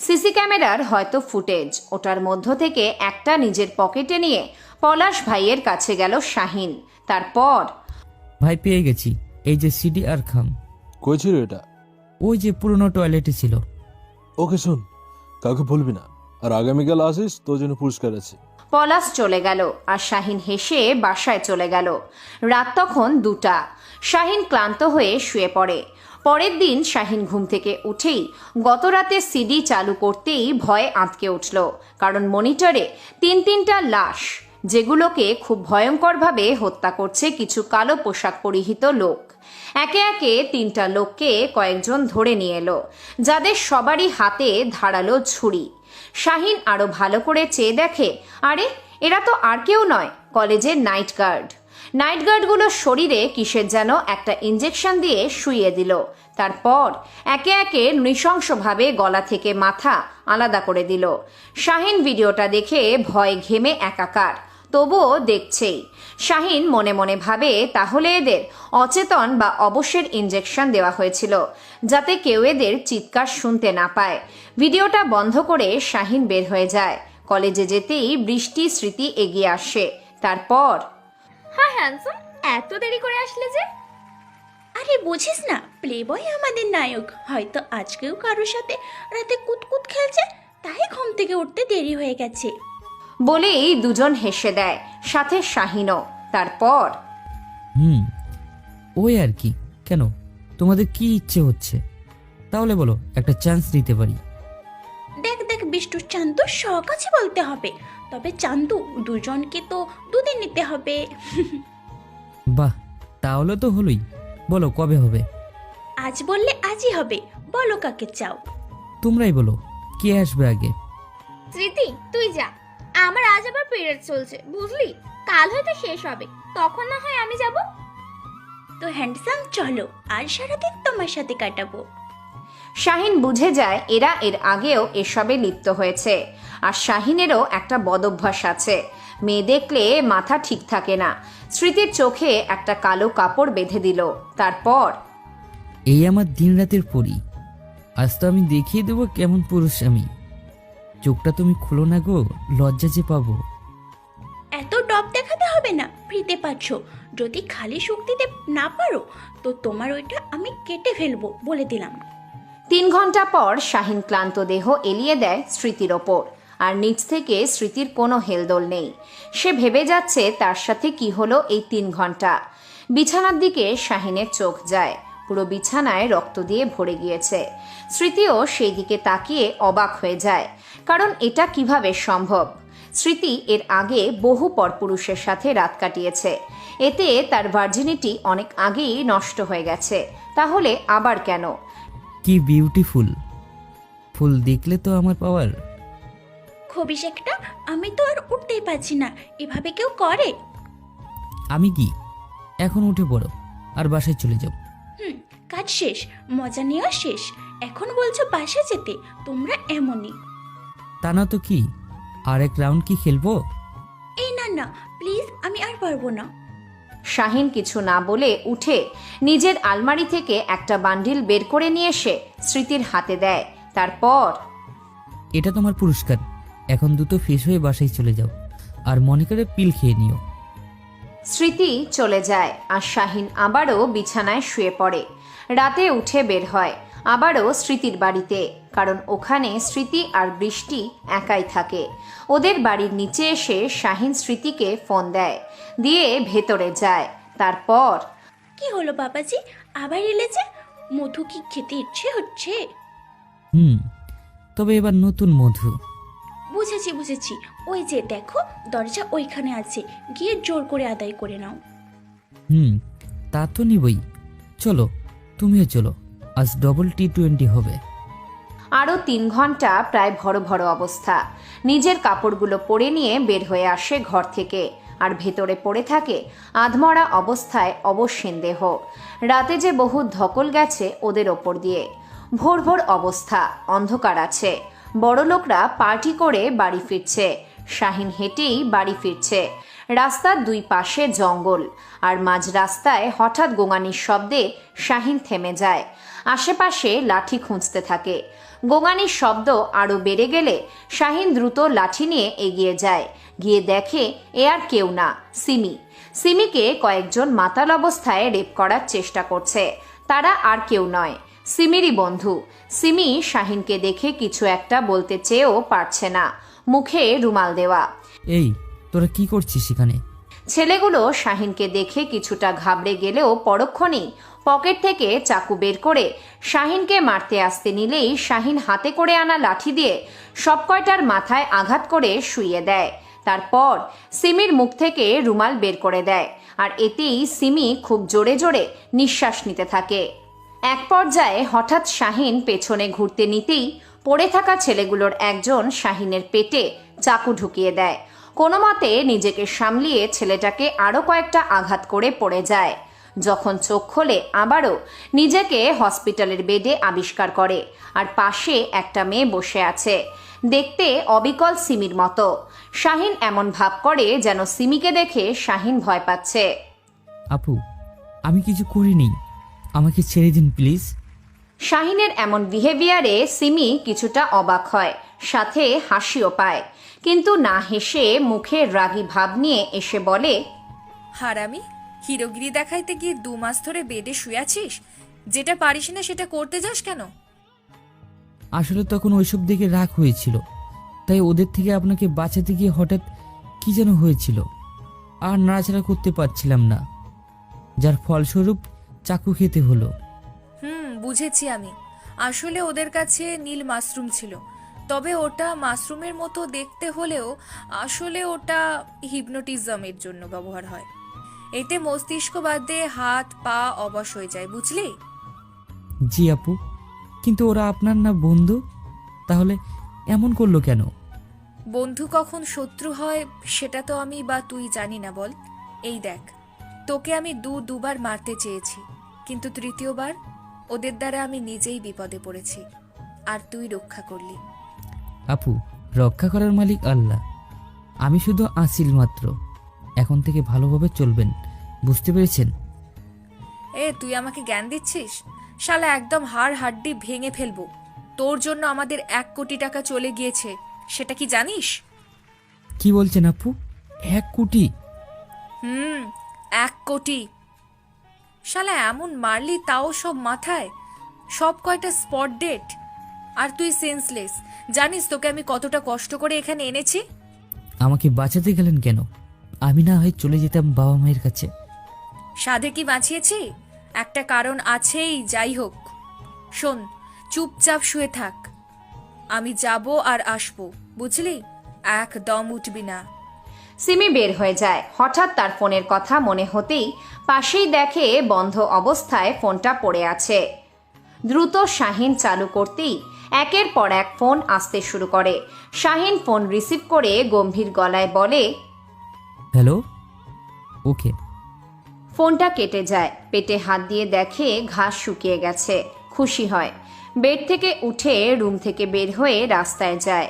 সিসি ক্যামেরার হয়তো ফুটেজ। ওটার মধ্য থেকে একটা নিজের পকেটে নিয়ে পলাশ ভাইয়ের কাছে গেল শাহিন। তারপর,
ভাই পেয়ে গেছি, এই যে সিডি আর খাম।
কই ছিল এটা?
ওই যে পুরনো টয়লেটে ছিল।
ওকে শোন, কাউকে বলবি না, আর আগামীকাল আসিস, তোর জন্য পুরস্কার আছে।
পলাশ চলে গেল আর শাহিন হেসে বাসায় চলে গেল। রাত তখন 2টা। শাহিন ক্লান্ত হয়ে শুয়ে পড়ে। পরের দিন শাহিন ঘুম থেকে উঠেই গত রাতে সিডি চালু করতেই ভয়ে আঁতকে উঠল, কারণ মনিটরে তিনটা লাশ, যেগুলোকে খুব ভয়ঙ্করভাবে হত্যা করছে কিছু কালো পোশাক পরিহিত লোক। একে একে 3টা লোককে কয়েকজন ধরে নিয়ে এলো, যাদের সবারই হাতে ধারালো ছুরি। শাহিন আরো ভালো করে চেয়ে দেখে, আরে এরা তো আর কেউ নয়, কলেজের নাইট গার্ড। নাইট গার্ডগুলোর শরীরে কিসের যেন একটা ইঞ্জেকশন দিয়ে শুইয়ে দিল। তারপর একে একে নৃশংসভাবে গলা থেকে মাথা আলাদা করে দিল। শাহিন ভিডিওটা দেখে ভয় ঘেমে একাকার, তবুও দেখছেই। শাহিন মনে মনে ভাবে, তাহলে এদের অচেতন বা অবশ্যের ইঞ্জেকশন দেওয়া হয়েছিল, যাতে কেউ এদের চিৎকার শুনতে না পায়। ভিডিওটা বন্ধ করে শাহিন বের হয়ে যায়। কলেজে যেতেই বৃষ্টি, স্মৃতি এগিয়ে আসে। তারপর,
হ্যাঁ হ্যান্ডসাম, এত দেরি করে আসলে যে?
আরে বুঝিস না, প্লে বয় আমাদের নায়ক, হয়তো আজকেও কারোর সাথে রাতে কুতকুত খেলছে, তাই ঘুম থেকে উঠতে দেরি হয়ে গেছে
বলেই দুজন হেসে দেয়, সাথে শাহিনও। তারপর,
ওই আর কি, কেন তোমাদের কি ইচ্ছে হচ্ছে? তাহলে বলো, একটা চান্স নিতে পারি।
দেখ বিষ্টু চান্দু শখ আছে বলতে হবে, তবে চান্দু দুজনকে তো দুদিন নিতে হবে।
বাহ, তাহলে তো হলোই। বলো কবে হবে?
আজ বললে আজই হবে, বলো কাকে চাও।
তোমরাই বলো, কে আসবে আগে?
স্মৃতি তুই যা, আমার আজ আবার পিরিয়ড চলছে বুঝলি, কাল হয়তো শেষ হবে, তখন না হয় আমি যাব।
তো হ্যান্ডসাম চলো, আর সারাদিন তোমার সাথে কাটাবো।
শাহিন বুঝে যায় এরা এর আগেও এসবে লিপ্ত হয়েছে। আর শাহিনেরও একটা বদভ্যাস আছে, মেয়ে দেখলে মাথা ঠিক থাকে না। স্মৃতির চোখে একটা কালো কাপড় বেঁধে দিল। তারপর,
এই আমার দিন রাতের পরি, আজ তো আমি দেখিয়ে দেবো কেমন পুরুষ আমি। চোখটা তুমি খুলো না গো, লজ্জা যে পাবো।
এত টপ দেখাতে হবে না, ফ্রিতে পাচ্ছ। যদি খালি সুখ দিতে না পারো তো তোমার ওইটা আমি কেটে ফেলবো, বলে দিলাম।
3 ঘন্টা পর শাহিন ক্লান্ত দেহ এলিয়ে দেয় স্মৃতির ওপর। আর নিচ থেকে স্মৃতির কোনো হেলদোল নেই। সে ভেবে যাচ্ছে তার সাথে কি হলো এই 3 ঘন্টা। বিছানার দিকে শাহিনের চোখ যায়, পুরো বিছানায় রক্ত দিয়ে ভরে গিয়েছে। স্মৃতিও সেই দিকে তাকিয়ে অবাক হয়ে যায়, কারণ এটা কিভাবে সম্ভব। স্মৃতি এর আগে বহু পরপুরুষের সাথে রাত কাটিয়েছে, এতে তার ভার্জিনিটি অনেক আগেই নষ্ট হয়ে গেছে। তাহলে আবার কেন?
কি বিউটিফুল ফুল, দেখলে তো আমার পাওয়ার।
খবিস একটা, আমি তো আর উঠতেই পারছি না, এভাবে কেউ করে?
আমি কি এখন উঠে পড়ো আর বাসায় চলে যাও।
কাজ শেষ, মজা নেওয়া শেষ, এখন বলছো বাসায় যেতে? তোমরা এমনই।
তা না তো কি, আর এক রাউন্ড কি খেলবো?
এই না না প্লিজ, আমি আর পারবো না।
শাহিন কিছু না বলে উঠে নিজের আলমারি থেকে একটা বান্ডিল বের করে নিয়ে এসে স্মৃতির হাতে দেয়। তারপর,
এটা তোমার পুরস্কার, এখন দ্রুত ফ্রেশ হয়ে বাসায় চলে যাও, আর মনে করে পিল খেয়ে নিও।
স্মৃতি চলে যায় আর শাহিন আবারও বিছানায় শুয়ে পড়ে। রাতে উঠে বের হয় আবারও স্মৃতির বাড়িতে, কারণ ওখানে স্মৃতি আর বৃষ্টি একাই থাকে। ওদের বাড়ির নিচে এসে শাহিন স্মৃতিকে ফোন দেয়, দিয়ে ভেতরে যায়। তারপর,
কি হলো বাবাজি, আবার এলে যে? মধু কি খেতে ইচ্ছে হচ্ছে?
তবে এবার নতুন মধু।
বুঝেছি বুঝেছি, ওই যে দেখো দরজা ওইখানে আছে, গিয়ে জোর করে আদায় করে নাও।
তা তো নিবই। চলো, তুমিও চলো, আজ ডবল T20 হবে।
আরও 3 ঘন্টা প্রায় ভর ভর অবস্থা। নিজের কাপড়গুলো পরে নিয়ে বের হয়ে আসে ঘর থেকে, আর ভেতরে পড়ে থাকে আধমরা অবস্থায় অবশ্যীন দেহ। রাতে যে বহু ধকল গেছে ওদের ওপর দিয়ে। ভোর ভোর অবস্থা, অন্ধকার আছে। বড়লোকরা পার্টি করে বাড়ি ফিরছে। শাহিন হেঁটেই বাড়ি ফিরছে। রাস্তার 2 পাশে জঙ্গল, আর মাঝ রাস্তায় হঠাৎ গোঙানির শব্দে শাহিন থেমে যায়। আশেপাশে লাঠি খুঁজতে থাকে। গোঙানির শব্দ আরও বেড়ে গেলে শাহিন দ্রুত লাঠি নিয়ে এগিয়ে যায়। গিয়ে দেখে এ আর কেউ না, সিমি। সিমিকে কয়েকজন মাতাল অবস্থায় রেপ করার চেষ্টা করছে। তারা আর কেউ নয়, সিমিরই বন্ধু। সিমি শাহিনকে দেখে কিছু একটা বলতে চেয়েও পারছে না, মুখে রুমাল দেওয়া।
এই, তোরা কি করছিস এখানে?
ছেলেগুলো শাহিনকে দেখে কিছুটা ঘাবড়ে গেলেও পরক্ষণেই পকেট থেকে চাকু বের করে শাহিনকে মারতে আসতে নিলেই শাহিন হাতে করে আনা লাঠি দিয়ে সব কয়টার মাথায় আঘাত করে শুইয়ে দেয়। তারপর সিমির মুখ থেকে রুমাল বের করে দেয়, আর এতেই সিমি খুব জোরে জোরে নিঃশ্বাস নিতে থাকে। এক পর্যায়ে হঠাৎ শাহিন পেছনে ঘুরতে নিতেই পড়ে থাকা ছেলেগুলোর একজন শাহিনের পেটে চাকু ঢুকিয়ে দেয়। কোনো মতে নিজেকে সামলিয়ে ছেলেটাকে আরও কয়েকটা আঘাত করে পড়ে যায়। যখন চোখ খোলে আবারও নিজেকে হসপিটালের বেডে আবিষ্কার করে, আর পাশে একটা মেয়ে বসে আছে, দেখতে অবিকল সিমির মতো। শাহিন এমন ভাব করে যেন সিমিকে দেখে শাহিন ভয় পাচ্ছে।
আপু, আমি কিছু করিনি, আমাকে ছেড়ে দিন প্লিজ।
শাহিনের এমন বিহেভিয়ারে সিমি কিছুটা অবাক হয়, সাথে হাসিও পায়, কিন্তু না হেসে মুখে রাগী ভাব নিয়ে এসে বলে,
হারামি, হিরোগিরি দেখাইতে গিয়ে 2 মাস ধরে বেডে শুয়ে আছিস, যেটা পারিস না সেটা করতে যাস কেন?
আসলে তখন ওইসব দেখে রাগ হয়েছিল, তাই ওদের থেকে আপনাকে বাঁচাতে গিয়ে হঠাৎ কি যেন হয়েছিল, আর নাড়াচাড়া করতে পারছিলাম না, যার ফলস্বরূপ চাকু খেতে হলো।
বুঝেছি আমি। আসলে ওদের কাছে নীল মাশরুম ছিল, তবে ওটা মাশরুমের মতো দেখতে হলেও আসলে ওটা হিপনোটিজমের জন্য ব্যবহার হয়। এতে মস্তিষ্ক বাদ দিয়ে হাত পা অবশ হয়ে যায়, বুঝলি?
জি আপু, কিন্তু ওরা আপনার না বন্ধু, তাহলে এমন করলো কেন?
বন্ধু কখন শত্রু হয় সেটা তো আমি বা তুই জানি না, বল। এই দেখ, তোকে আমি দুবার মারতে চেয়েছি, কিন্তু তৃতীয়বার ওদের দ্বারা আমি নিজেই বিপদে পড়েছি, আর তুই রক্ষা করলি।
আপু, রক্ষা করার মালিক আল্লাহ, আমি শুধু আসিল মাত্র। এখন থেকে ভালোভাবে চলবেন, বুঝতে পেরেছেন?
তুই আমাকে জ্ঞান দিচ্ছিস? শালা একদম হাড় হাড্ডি ভেঙে ফেলবো। তোর জন্য আমাদের 1 কোটি টাকা চলে গিয়েছে, সেটা কি জানিস?
কি বলছেন আপু? 1 কোটি?
1 কোটি। শালা এমন মারলি তাও সব মাথায়, সব কয়টা স্পট ডেট, আর তুই সেন্সলেস। জানিস তোকে আমি কতটা কষ্ট করে এখানে এনেছি?
আমাকে বাঁচাতে গেলেন কেন? আমি না হয় চলে যেতাম বাবা মায়ের কাছে।
সাধে কি বাঁচিয়েছি? একটা কারণ আছেই। যাই হোক, শোন, চুপচাপ শুয়ে থাক, আমি যাব আর আসবো, বুঝলি? একদম উঠবি না।
সিমি বের হয়ে যায়। হঠাৎ তার ফোনের কথা মনে হতেই পাশেই দেখে বন্ধ অবস্থায় ফোনটা পড়ে আছে। দ্রুত শাহিন চালু করতেই একের পর এক ফোন আসতে শুরু করে। শাহিন ফোন রিসিভ করে গম্ভীর গলায় বলে,
হ্যালো। ওকে।
ফোনটা কেটে যায়। পেটে হাত দিয়ে দেখে ঘাস শুকিয়ে গেছে। খুশি হয়। বেড থেকে উঠে রুম থেকে বের হয়ে রাস্তায় যায়।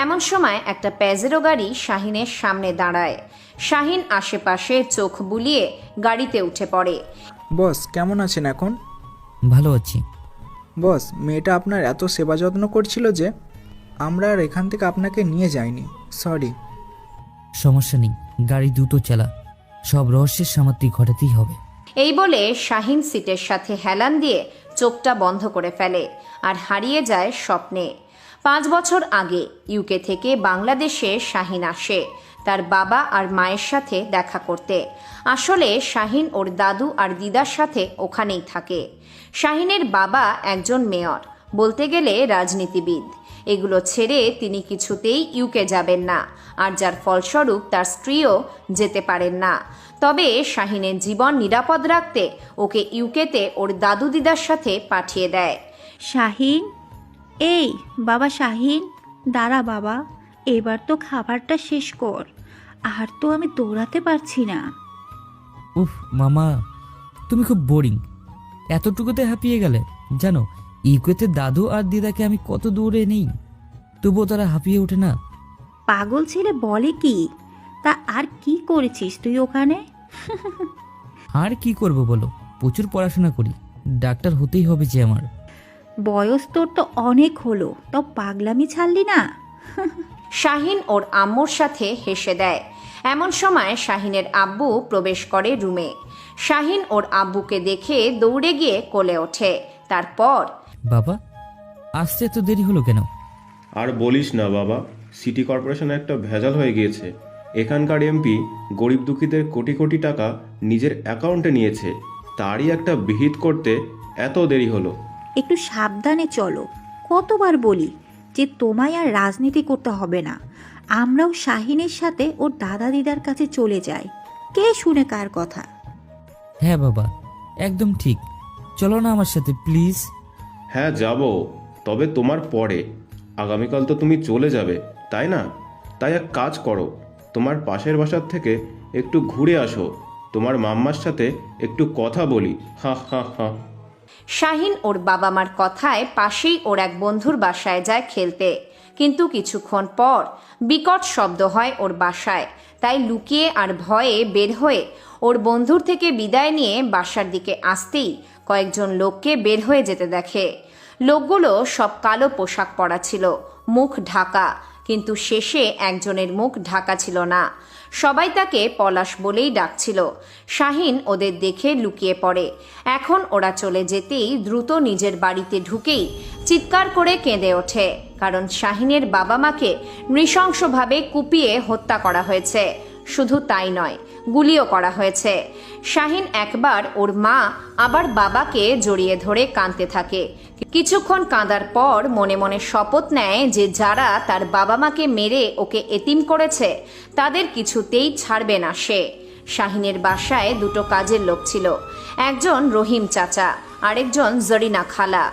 এমন সময় একটা প্যাজেরো গাড়ি শাহিনের সামনে দাঁড়ায়। শাহিন আশেপাশে চোখ বুলিয়ে গাড়িতে উঠে পড়ে।
বস কেমন আছেন এখন?
ভালো আছি।
বস, মেয়েটা আপনার এত সেবা যত্ন করছিল যে আমরা আর এখান থেকে আপনাকে নিয়ে যাইনি, সরি।
সমস্যা নেই, গাড়ি দ্রুত চালা, সব রহস্যের সমাপ্তি ঘটাতেই হবে।
এই বলে শাহিন সিটের সাথে হেলান দিয়ে চোখটা বন্ধ করে ফেলে আর হারিয়ে যায় স্বপ্নে। 5 বছর আগে ইউকে থেকে বাংলাদেশে শাহিন আসে তার বাবা আর মায়ের সাথে দেখা করতে। আসলে শাহিন ওর দাদু আর দিদার সাথে ওখানেই থাকে। শাহিনের বাবা একজন মেয়র, বলতে গেলে রাজনীতিবিদ। এগুলো ছেড়ে তিনি কিছুতেই ইউকে যাবেন না, আর যার ফলস্বরূপ তার স্ত্রীও যেতে পারেন না। তবে শাহিনের জীবন নিরাপদ রাখতে ওকে ইউকেতে ওর দাদু দিদার সাথে পাঠিয়ে দেয়।
শাহিন, এই বাবা শাহিন, দাঁড়া বাবা, এবার তো খাবারটা শেষ কর, আর তো আমি দৌড়াতে পারছি না।
উফ মামা, তুমি খুব বোরিং, এতটুকুতে হাঁপিয়ে গেলে। জানো ইউকেতে দাদু আর দিদাকে আমি কত দূরে নেই, তবুও তারা হাঁপিয়ে ওঠে না।
পাগল ছেলে বলে কি? তা আর কি করেছিস তুই ওখানে?
আর কি করব বলো, প্রচুর পড়াশোনা করি, ডাক্তার হতেই হবে যে আমার।
বয়স তোর তো অনেক হলো, তাও পাগলামি ছাড়লি না।
শাহিন ওর আম্মুর সাথে হেসে দেয়। এমন সময় শাহিনের আব্বু প্রবেশ করে রুমে। শাহিন ওর আব্বুকে দেখে দৌড়ে গিয়ে কোলে ওঠে। তারপর,
বাবা আসতে এত দেরি হলো কেন?
আর বলিস না বাবা, সিটি কর্পোরেশনে একটা ভেজাল হয়ে গিয়েছে। এখানকার এমপি গরিব দুঃখীদের কোটি কোটি টাকা নিজের অ্যাকাউন্টে নিয়েছে, তারই একটা বিহিত করতে এত দেরি হলো।
একটু সাবধানে চলো, কতবার বলি যে তোমায় আর রাজনীতি করতে হবে না। আমরাও শাহিনের সাথে ওর দাদা দিদার কাছে চলে যাই, কে শুনে কার কথা।
হ্যাঁ বাবা, একদম ঠিক, চলো না আমার সাথে প্লিজ।
হ্যাঁ যাব, তবে তোমার পরে। আগামীকাল তো তুমি চলে যাবে, তাই না? তাই এক কাজ করো, তোমার পাশের বাসার থেকে একটু ঘুরে আসো, তোমার মাম্মার সাথে একটু কথা বলি। হা হা হা।
শাহিন ওর বাবা মার কথায় পাশেই ওর এক বন্ধুর বাসায় যায় খেলতে। কিন্তু কিছুক্ষণ পর বিকট শব্দ হয় ওর বাসায়। তাই লুকিয়ে আর ভয়ে বের হয়ে ওর বন্ধুর থেকে বিদায় নিয়ে বাসার দিকে আসতেই কয়েকজন লোককে বের হয়ে যেতে দেখে। লোকগুলো সব কালো পোশাক পরা ছিল, মুখ ঢাকা, কিন্তু শেষে একজনের মুখ ঢাকা ছিল না। সবাই তাকে পলাশ বলেই ডাকছিল। শাহিন ওদের দেখে লুকিয়ে পড়ে। এখন ওরা চলে যেতেই দ্রুত নিজের বাড়িতে ঢুকেই চিৎকার করে কেঁদে ওঠে, কারণ শাহিনের বাবা মাকে নৃশংসভাবে কুপিয়ে হত্যা করা হয়েছে। শুধু তাই নয়, গুলিও করা হয়েছে। শাহিন একবার ওর মা আবার বাবাকে জড়িয়ে ধরে কাঁদতে থাকে। কিছুক্ষণ কাঁদার পর মনে মনে শপথ নেয় যে যারা তার বাবা মাকে মেরে ওকে এতিম করেছে তাদের কিছুতেই ছাড়বে না সে। শাহিনের বাসায় দুটো কাজের লোক ছিল, একজন রহিম চাচা, আরেকজন জরিনা খালা।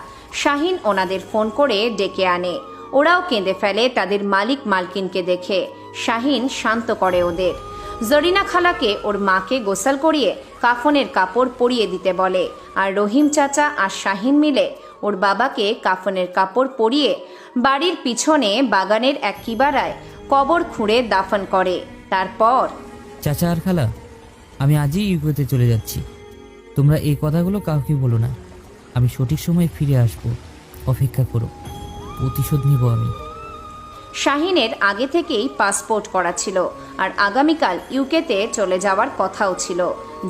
শাহিন ওনাদের ফোন করে ডেকে আনে। ওরাও কেঁদে ফেলে তাদের মালিক মালকিনকে দেখে। শাহিন শান্ত করে ওদের। জরিনা খালাকে ওর মাকে গোসল করিয়ে কাফনের কাপড় পরিয়ে দিতে বলে, আর রহিম চাচা আর শাহিন মিলে ওর বাবাকে কাফনের কাপড় পরিয়ে বাড়ির পিছনে বাগানের এক কিবারায় কবর খুঁড়ে দাফন করে। তারপর
চাচা আর খালা, আমি আজই ইউকেতে চলে যাচ্ছি। তোমরা এই কথাগুলো কাউকে বলো না। আমি সঠিক সময়ে ফিরে আসব, অপেক্ষা করো, প্রতিশোধ নিব আমি।
শাহিনের আগে থেকেই পাসপোর্ট করা ছিল আর আগামীকাল ইউকেতে চলে যাওয়ার কথাও ছিল,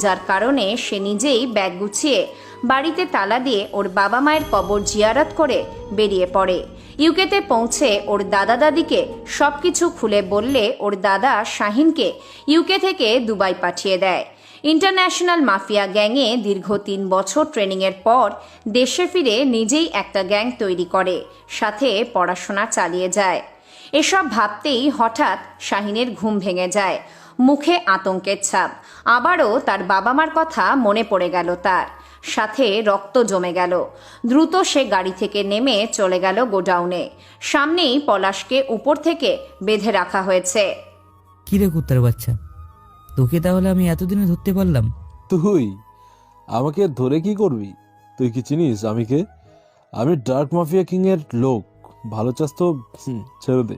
যার কারণে সে নিজেই ব্যাগ গুছিয়ে বাড়িতে তালা দিয়ে ওর বাবা মায়ের কবর জিয়ারত করে বেরিয়ে পড়ে। ইউকেতে পৌঁছে ওর দাদা দাদিকে সবকিছু খুলে বললে ওর দাদা শাহিনকে ইউকে থেকে দুবাই পাঠিয়ে দেয়। ইন্টারন্যাশনাল মাফিয়া গ্যাংয়ে দীর্ঘ 3 বছর ট্রেনিংয়ের পর দেশে ফিরে নিজেই একটা গ্যাং তৈরি করে, সাথে পড়াশোনা চালিয়ে যায়। এসব ভাবতেই হঠাৎ শাহিনের ঘুম ভেঙে যায়, মুখে আতঙ্কের ছাপ। আবারও তার বাবা মার কথা মনে পড়ে গেল, তার সাথে রক্ত জমে গেল। দ্রুত সে গাড়ি থেকে নেমে চলে গেল গোডাউনে। সামনেই পলাশকে উপর থেকে বেঁধে রাখা হয়েছে।
কিরে কুত্তার বাচ্চা, তোকে তাহলে আমি এতদিনে ধরতে পারলাম?
তুই আমাকে ধরে কি করবি? তুই কি চিনিস আমি কে? আমি ডার্ক মাফিয়া কিং এর লোক। ভালো চাস তো ছেড়ে দে।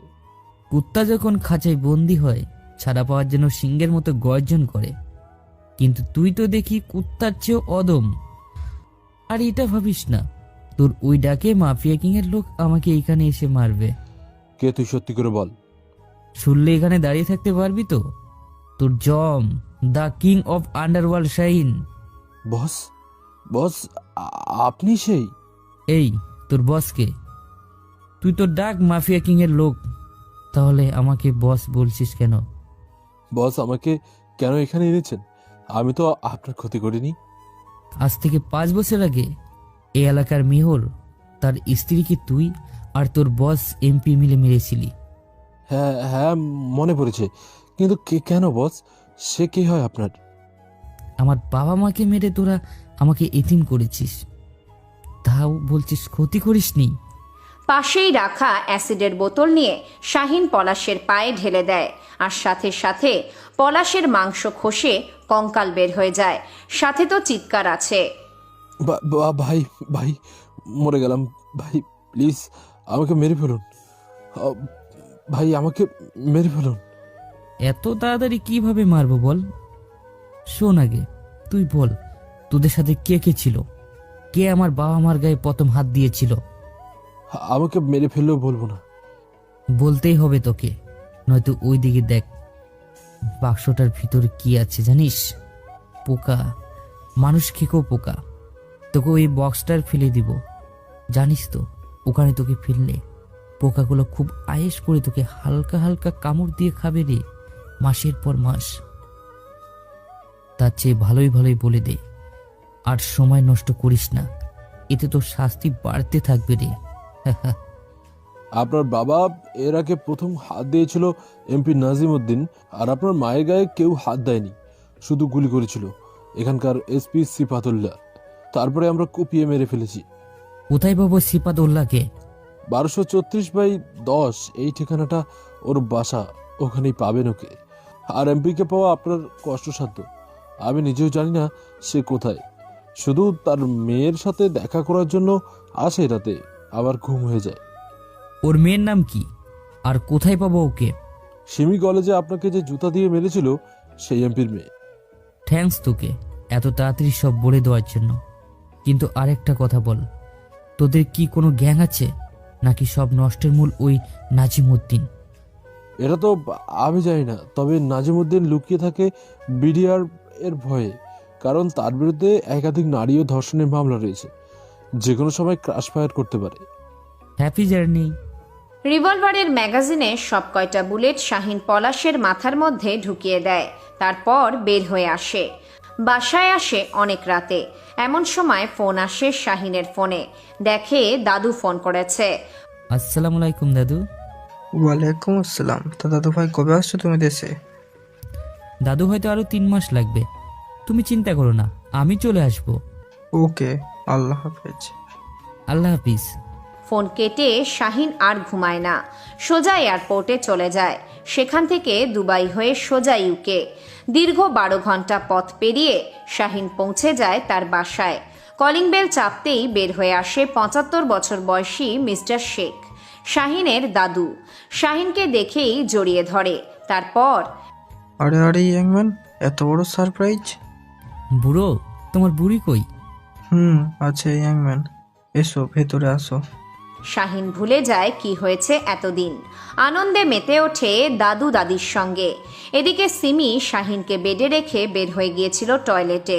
কুত্তা যখন খাঁচায় বন্দি হয় ছাড়া পাওয়ার জন্য সিংহের মতো গর্জন করে, কিন্তু তুই তো দেখি কুত্তার চেয়েও অদম। আর এটা ভাবিস না তোর ওই ডাকে মাফিয়া কিং এর লোক আমাকে এইখানে এসে মারবে।
কে তুই, সত্যি করে বল।
শুনলে এখানে দাঁড়িয়ে থাকতে পারবি তো? তোর জম, the king of underworld Shahin.
Boss, boss আপনি সেই?
এই তোর বসকে? তুই তো ডাক মাফিয়া কিং এর লোক, তাহলে আমাকে বস বলছিস কেন?
বস আমাকে কেন এখানে এনেছেন? আমি তো আপনার ক্ষতি করিনি।
আজ থেকে 5 বছর আগে এই এলাকার মেয়র তার স্ত্রীকে তুই আর তোর বস এমপি মিলে মেরেছিলি।
হ্যাঁ হ্যাঁ, মনে পড়েছে, কিন্তু কেন বস? সে কে হয় আপনার?
আমার বাবা মাকে মেরে তোরা আমাকে এতিম করেছিস, তাও বলছিস ক্ষতি করিসনি?
পাশেই রাখা অ্যাসিডের বোতল নিয়ে শাহিন পলাশের পায়ে ঢেলে দেয়, আর সাথে সাথে পলাশের মাংস খসে কঙ্কাল বের হয়ে যায়, সাথে তো চিৎকার আছে।
ভাই ভাই, মরে গেলাম ভাই, প্লিজ আমাকে মেরে ফেলুন ভাই, আমাকে মেরে ফেলুন।
এত তাড়াতাড়ি কিভাবে মারবো বল? শোন আগে তুই বল, তোদের সাথে কে কে ছিল? কে আমার বাবা মার গায়ে প্রথম হাত দিয়েছিল?
আমাকে মেরে ফেললেও বলবো না।
বলতেই হবে তোকে, নয়তো ওই দিকে দেখ, বাক্সটার ভিতরে কি আছে জানিস? পোকা, মানুষ খেকো পোকা। তোকে ওই বক্সটার ফেলে দিব, জানিস তো? ওখানে তোকে ফেললে পোকাগুলো খুব আয়েশ করে তোকে হালকা হালকা কামড় দিয়ে খাবে রে, মাসের পর মাস। তার চেয়ে ভালোই ভালোই বলে দে, আর সময় নষ্ট করিস না, এতে তোর শাস্তি বাড়তে থাকবে রে।
আপনার বাবা এর আগে প্রথম হাত দিয়েছিল এমপি নাজিম উদ্দিন, আর আপনার মায়ের গায়ে কেউ হাত দেয়নি, শুধু গুলি করেছিল এখানকার এসপি সিফাতুল্লাহ। তারপরে আমরা কুপিয়ে মেরে ফেলেছি।
কোথায় পাবো সিফাতুল্লাহকে?
1234/10 এই ঠিকানাটা ওর বাসা, ওখানেই পাবেন ওকে। আর এমপিকে পাওয়া আপনার কষ্টসাধ্য। আমি নিজেও জানি না সে কোথায়, শুধু তার মেয়ের সাথে দেখা করার জন্য আসে রাতে, আবার ঘুম হয়ে যায়।
ওর মেয়ের নাম কি, আর কোথায় পাবো ওকে?
সিমি কলেজে আপনাকে যে জুতা দিয়ে মেরেছিল সেই এমপির মেয়ে।
থ্যাঙ্কস তোকে এত তাড়াতাড়ি সব বলে দেওয়ার জন্য। কিন্তু আরেকটা কথা বল, তোদের কি কোনো গ্যাং আছে, নাকি সব নষ্টের মূল ওই নাজিমউদ্দিন?
এটা তো আমি জানি না, তবে নাজিমউদ্দিন লুকিয়ে থাকে বিডিআর এর ভয়ে, কারণ তার বিরুদ্ধে একাধিক নারী ও ধর্ষণের মামলা রয়েছে, যে কোনো সময় ক্রাশ ফায়ার করতে পারে।
Happy journey.
রিভলভারের ম্যাগাজিনে সব কয়টা বুলেট শাহিন পলাশের মাথার মধ্যে ঢুকিয়ে দেয়, তারপর বের হয়ে আসে। বাসায় আসে অনেক রাতে। এমন সময় ফোন আসে শাহিনের ফোনে। দেখে দাদু ফোন করেছে।
আসসালামু আলাইকুম দাদু।
ওয়ালাইকুম আসসালাম। তা দাদু ভাই কবে আসছো তুমি দেশে?
দাদু হয়তো আরো 3 মাস লাগবে, তুমি চিন্তা করো না, আমি চলে আসবো।
ওকে, আল্লাহ হাফেজ।
আল্লাহ হাফিজ।
ফোন কেটে শাহিন আর ঘুমায় না, সোজা এয়ারপোর্টে চলে যায়। সেখান থেকে দুবাই হয়ে সোজা ইউকে। দীর্ঘ 12 ঘন্টা পথ পেরিয়ে শাহিন পৌঁছে যায় তার বাসায়। কলিং বেল চাপতেই বের হয়ে আসে 75 বছর বয়সী মিস্টার শেখ, শাহিনের দাদু। শাহিনকে দেখেই জড়িয়ে ধরে। তারপর,
আরে আরে ইয়াংম্যান, এত বড় সারপ্রাইজ!
বুড়ো, তোমার বুড়ি কই?
আচ্ছা ইয়াংম্যান, এসো ভেতরে আসো।
শাহিন ভুলে যায় কি হয়েছে এতদিন। আনন্দে মেতে ওঠে দাদু দাদির সঙ্গে। এদিকে সিমি শাহিনকে বেডে রেখে বের হয়ে গিয়েছিল টয়লেটে।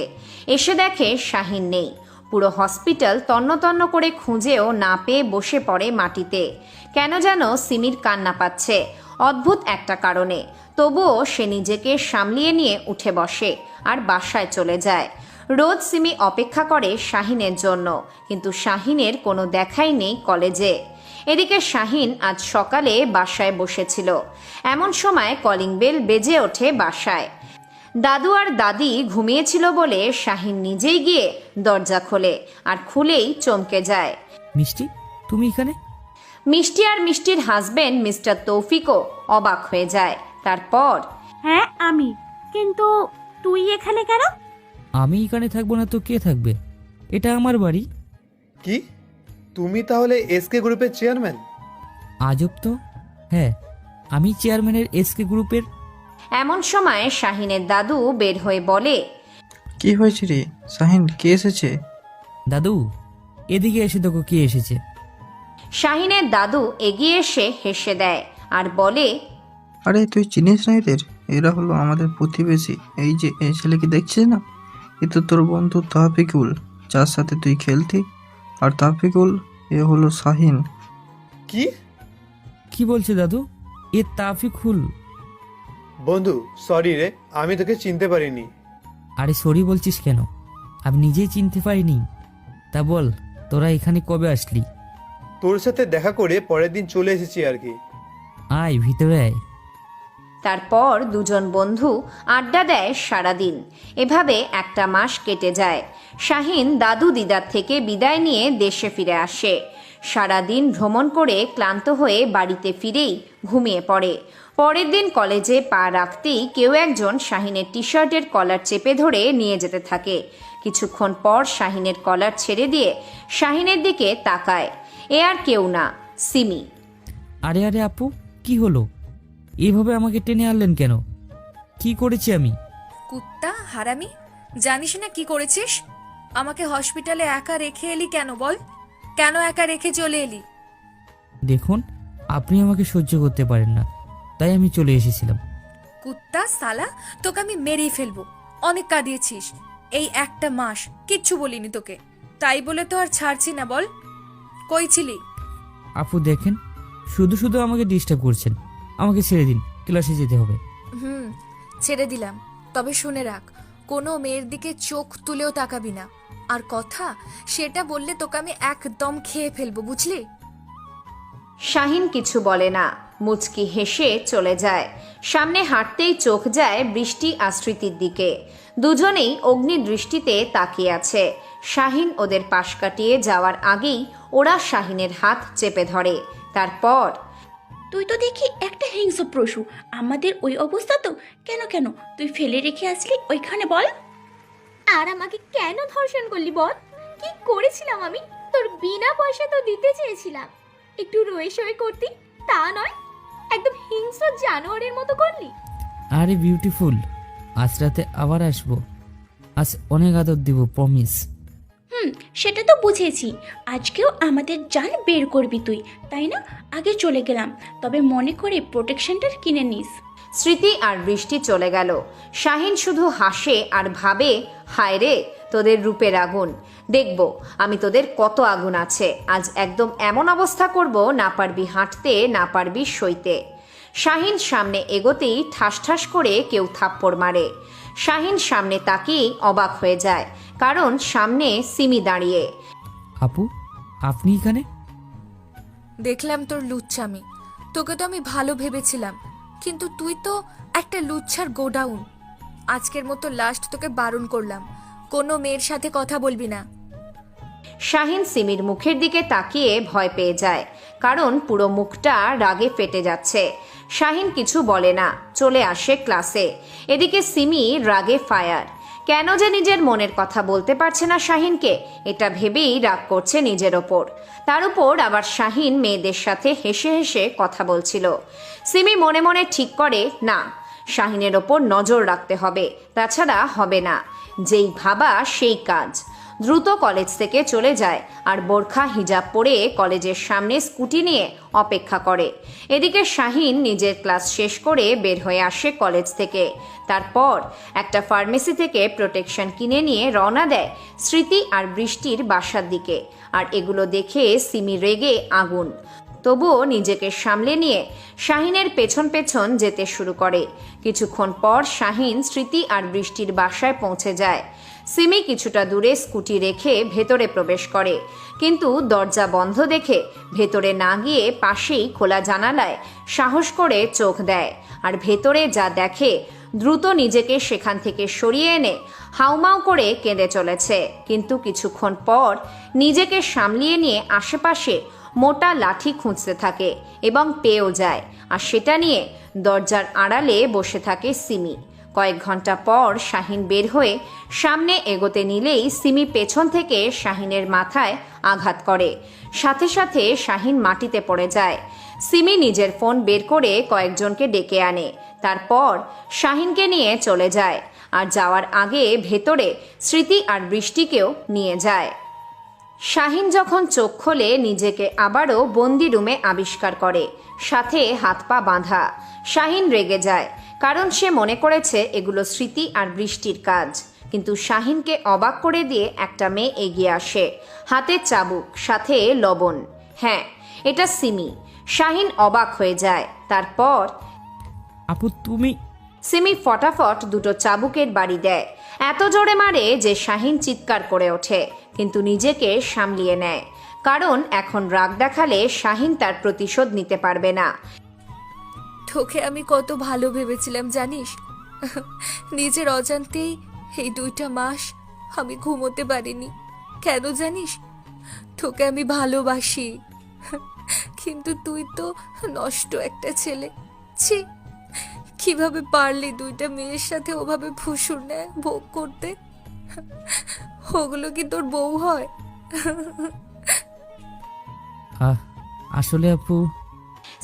এসে দেখে শাহিন নেই। পুরো হসপিটাল তন্ন তন্ন করে খুঁজেও না পেয়ে বসে পড়ে মাটিতে। কেন যেন সিমির কান্না পাচ্ছে, অদ্ভুত একটা কারণে। তবুও সে নিজেকে সামলিয়ে নিয়ে উঠে বসে আর বাসায় চলে যায়। রোজ সিমি অপেক্ষা করে শাহিনের জন্য, কিন্তু শাহিনের কোনো দেখাই নেই কলেজে। এদিকে শাহিন আজ সকালে বাসায় বসেছিল। এমন সময় কলিং বেল বেজে ওঠে বাসায়। দাদু আর দাদি ঘুমিয়েছিল বলে শাহিন নিজেই গিয়ে দরজা খোলে, আর খুলেই চমকে যায়।
মিষ্টি, তুমি এখানে?
মিষ্টি আর মিষ্টির হাজবেন্ড মিস্টার তৌফিকও অবাক হয়ে যায়। তারপর,
হ্যাঁ আমি, কিন্তু তুই এখানে কেন?
আমি এখানে থাকবো না তো কে থাকবে? এটা আমার বাড়ি।
কি, তুমি তাহলে এসকে গ্রুপের চেয়ারম্যান?
আজব তো। হ্যাঁ, আমি চেয়ারম্যানের এসকে গ্রুপের।
এমন সময় শাহিনের দাদু বের হয়ে বলে,
কি হয়েছে রে শাহিন, কে এসেছে?
দাদু, এদিকে এসে দেখো কে এসেছে।
শাহিনের দাদু এগিয়ে এসে হেসে দেয় আর বলে,
আরে তুই চিনিস না এদের? এরা হলো আমাদের প্রতিবেশী। এই যে এই ছেলেকে দেখছিস না, এ তো তোর বন্ধু তাহফিকুল, যার সাথে তুই খেলতি। আর তাহফিকুল, এ হলো শাহিন।
কি
কি বলছে দাদু? এ তাফিকুল?
বন্ধু, সরি রে, আমি তোকে চিনতে পারিনি।
আরে সরি বলছিস কেন? আমি নিজেই চিনতে পারিনি। তা বল, তোরা এখানে কবে আসলি?
তোর সাথে দেখা করে পরের দিন চলে এসেছি আর কি।
আয় ভিতরে আয়।
তারপর দুজন বন্ধু আড্ডা দেয় সারাদিন। এভাবে একটা মাস কেটে যায়। শাহিন দাদু দিদার থেকে বিদায় নিয়ে দেশে ফিরে আসে। সারাদিন ভ্রমণ করে ক্লান্ত হয়ে বাড়িতে ফিরেই ঘুমিয়ে পড়ে। পরের দিন কলেজে পা রাখতেই কেউ একজন শাহিনের টি শার্টের কলার চেপে ধরে নিয়ে যেতে থাকে। কিছুক্ষণ পর শাহিনের কলার ছেড়ে দিয়ে শাহিনের দিকে তাকায়। এ আর কেউ না, সিমি।
আরে আরে আপু, কি হলো? এভাবে আমাকে টেনে আনলেন কেন? কি করেছি আমি?
কুত্তা হারামি, জানিস না কি করেছিস? আমাকে হসপিটালে একা রেখে এলি কেন বল? কেন একা রেখে চলে এলি?
দেখুন, আপনি আমাকে সহ্য করতে পারেন না, তাই আমি চলে এসেছিলাম।
কুত্তা সালা, তোকে আমি মেরেই ফেলবো। অনেক কাঁদিয়েছিস এই একটা মাস, কিচ্ছু বলিনি তোকে, তাই বলে তো আর ছাড়ছি না। বল, কই ছিলি?
আপু দেখেন, শুধু শুধু আমাকে ডিস্টার্ব করছেন। আমাকে ছেড়ে দিন, ক্লাসে যেতে হবে।
ছেড়ে দিলাম, তবে শুনে রাখ, কোনো মেয়ের দিকে চোখ তুলেও তাকাবি না। আর কথা সেটা বললে তোকে আমি একদম খেয়ে ফেলবো, বুঝলি?
শাহিন কিছু বলে না, মুচকি হেসে চলে যায়। সামনে হাঁটতেই চোখ যায় বৃষ্টি আশ্রিতির দিকে। দুজনেই অগ্নি দৃষ্টিতে তাকিয়ে আছে। শাহিন ওদের পাশ কাটিয়ে যাওয়ার আগেই ওরা শাহিনের হাত চেপে ধরে। তারপর,
তুই তো দেখি একটা হিংস্র পশু। আমাদের ওই অবস্থা তো কেন কেন তুই ফেলে রেখে আসলি ওইখানে বল?
আর আমাকে কেন ধর্ষণ করলি বল? কি করেছিলাম আমি? তোর বিনা পয়সা তো দিতে চেয়েছিলাম, একটু রয়ে সয়ে করতি, তা নয় একদম হিংস্র জানোয়ারের মতো করলি।
আরে বিউটিফুল, আজ রাতে আবার আসবো। আজ অনেক আদর দিব, প্রমিস।
সেটা তো বুঝেছি। আজকেও আমাদের জান বের করবি তুই, তাই না? আগে চলে গেলাম, তবে মনে করে প্রোটেকশনটা কিনে নিস।
স্মৃতি আর বৃষ্টি চলে গেল। শাহিন শুধু হাসে আর ভাবে, হায় রে, তোদের রূপের আগুন। দেখব আমি তোদের কত আগুন আছে। আজ একদম এমন অবস্থা করব, না পারবি হাঁটতে, না পারবি সইতে। শাহিন সামনে এগোতেই ঠাস ঠাস করে কেউ থাপ্পড় মারে। শাহিন সামনে তাকিয়েই অবাক হয়ে যায়, কারণ সামনে সিমি দাঁড়িয়ে।
আপু, আপনি এখানে?
দেখলাম তোর লুচ্চামি। তোকে তো আমি ভালো ভেবেছিলাম, কিন্তু তুই তো একটা লুচ্ছার গোডাউন। আজকের মতো লাস্ট তোকে বারণ করলাম, কোনো মেয়ের সাথে কথা বলবি না।
শাহিন সিমির মুখের দিকে তাকিয়ে ভয় পেয়ে যায়, কারণ পুরো মুখটা রাগে ফেটে যাচ্ছে। শাহিন কিছু বলে না, চলে আসে ক্লাসে। এদিকে সিমি রাগে ফায়ার। কেন যে নিজের মনের কথা বলতে পারছে না শাহিনকে, এটা ভেবেই রাগ করছে নিজের ওপর। তার উপর আবার শাহিন মেয়েদের সাথে হেসে হেসে কথা বলছিল। সিমি মনে মনে ঠিক করে, না, শাহিনের ওপর নজর রাখতে হবে, তাছাড়া হবে না। যেই ভাবা সেই কাজ। দ্রুত কলেজ থেকে চলে যায় আর বোরখা হিজাব পরে কলেজের সামনে স্কুটি নিয়ে অপেক্ষা করে। এদিকে শাহিন নিজের ক্লাস শেষ করে বের হয়ে আসে কলেজ থেকে। তারপর একটা ফার্মেসি থেকে প্রোটেকশন কিনে নিয়ে রওনা দেয় স্মৃতি আর বৃষ্টির বাসার দিকে। আর এগুলো দেখে সিমি রেগে আগুন। তবুও নিজেকে সামলে নিয়ে শাহিনের পেছন পেছন যেতে শুরু করে। কিছুক্ষণ পর শাহিন স্মৃতি আর বৃষ্টির বাসায় পৌঁছে যায়। সিমি কিছুটা দূরে স্কুটি রেখে ভেতরে প্রবেশ করে, কিন্তু দরজা বন্ধ দেখে ভেতরে না গিয়ে পাশেই খোলা জানালায় সাহস করে চোখ দেয়। আর ভেতরে যা দেখে, দ্রুত নিজেকে সেখান থেকে সরিয়ে এনে হাউমাউ করে কেঁদে চলেছে। কিন্তু কিছুক্ষণ পর নিজেকে সামলিয়ে নিয়ে আশেপাশে মোটা লাঠি খুঁজতে থাকে এবং পেয়েও যায়। আর সেটা নিয়ে দরজার আড়ালে বসে থাকে সিমি। কয়েক ঘন্টা পর শাহিন বের হয়ে সামনে এগোতে নিলেই সিমি পেছন থেকে শাহিনের মাথায় আঘাত করে। সাথে সাথে শাহিন মাটিতে পড়ে যায়। সিমি নিজের ফোন বের করে কয়েকজনকে ডেকে আনে। তারপর শাহিনকে নিয়ে চলে যায়, আর যাওয়ার আগে ভেতরে স্মৃতি আর বৃষ্টিকেও নিয়ে যায়। শাহিন যখন চোখ খোলে নিজেকে আবারও বন্দি রুমে আবিষ্কার করে, সাথে হাত পা বাঁধা। শাহিন রেগে যায়, কারণ সে মনে করেছে এগুলো স্মৃতি আর বৃষ্টির কাজ। কিন্তু শাহিনকে অবাক করে দিয়ে একটা মেয়ে এগিয়ে আসে, হাতে চাবুক, সাথে লবণ। হ্যাঁ, এটা সিমি। শাহিন অবাক হয়ে যায়। তারপর,
আপু তুমি?
সিমি ফটাফট দুটো চাবুকের বাড়ি দেয়। এত জোরে মারে যে শাহিন চিৎকার করে ওঠে, কিন্তু নিজেকে সামলিয়ে নেয়, কারণ এখন রাগ দেখালে শাহিন তার প্রতিশোধ নিতে পারবে না।
তোকে আমি কত ভালো ভেবেছিলাম জানিস। নিজের অজান্তেই এই 2টা মাস আমি ঘুমোতে পারিনি। কেন জানিস? তোকে আমি ভালোবাসি, কিন্তু তুই তো নষ্ট একটা ছেলে। ছি, কিভাবে পারলি 2টা মেয়ের সাথে ওভাবে ফুসুর নেয় ভোগ করতে? ওগুলো কি তোর বউ হয়?
আসলে আপু।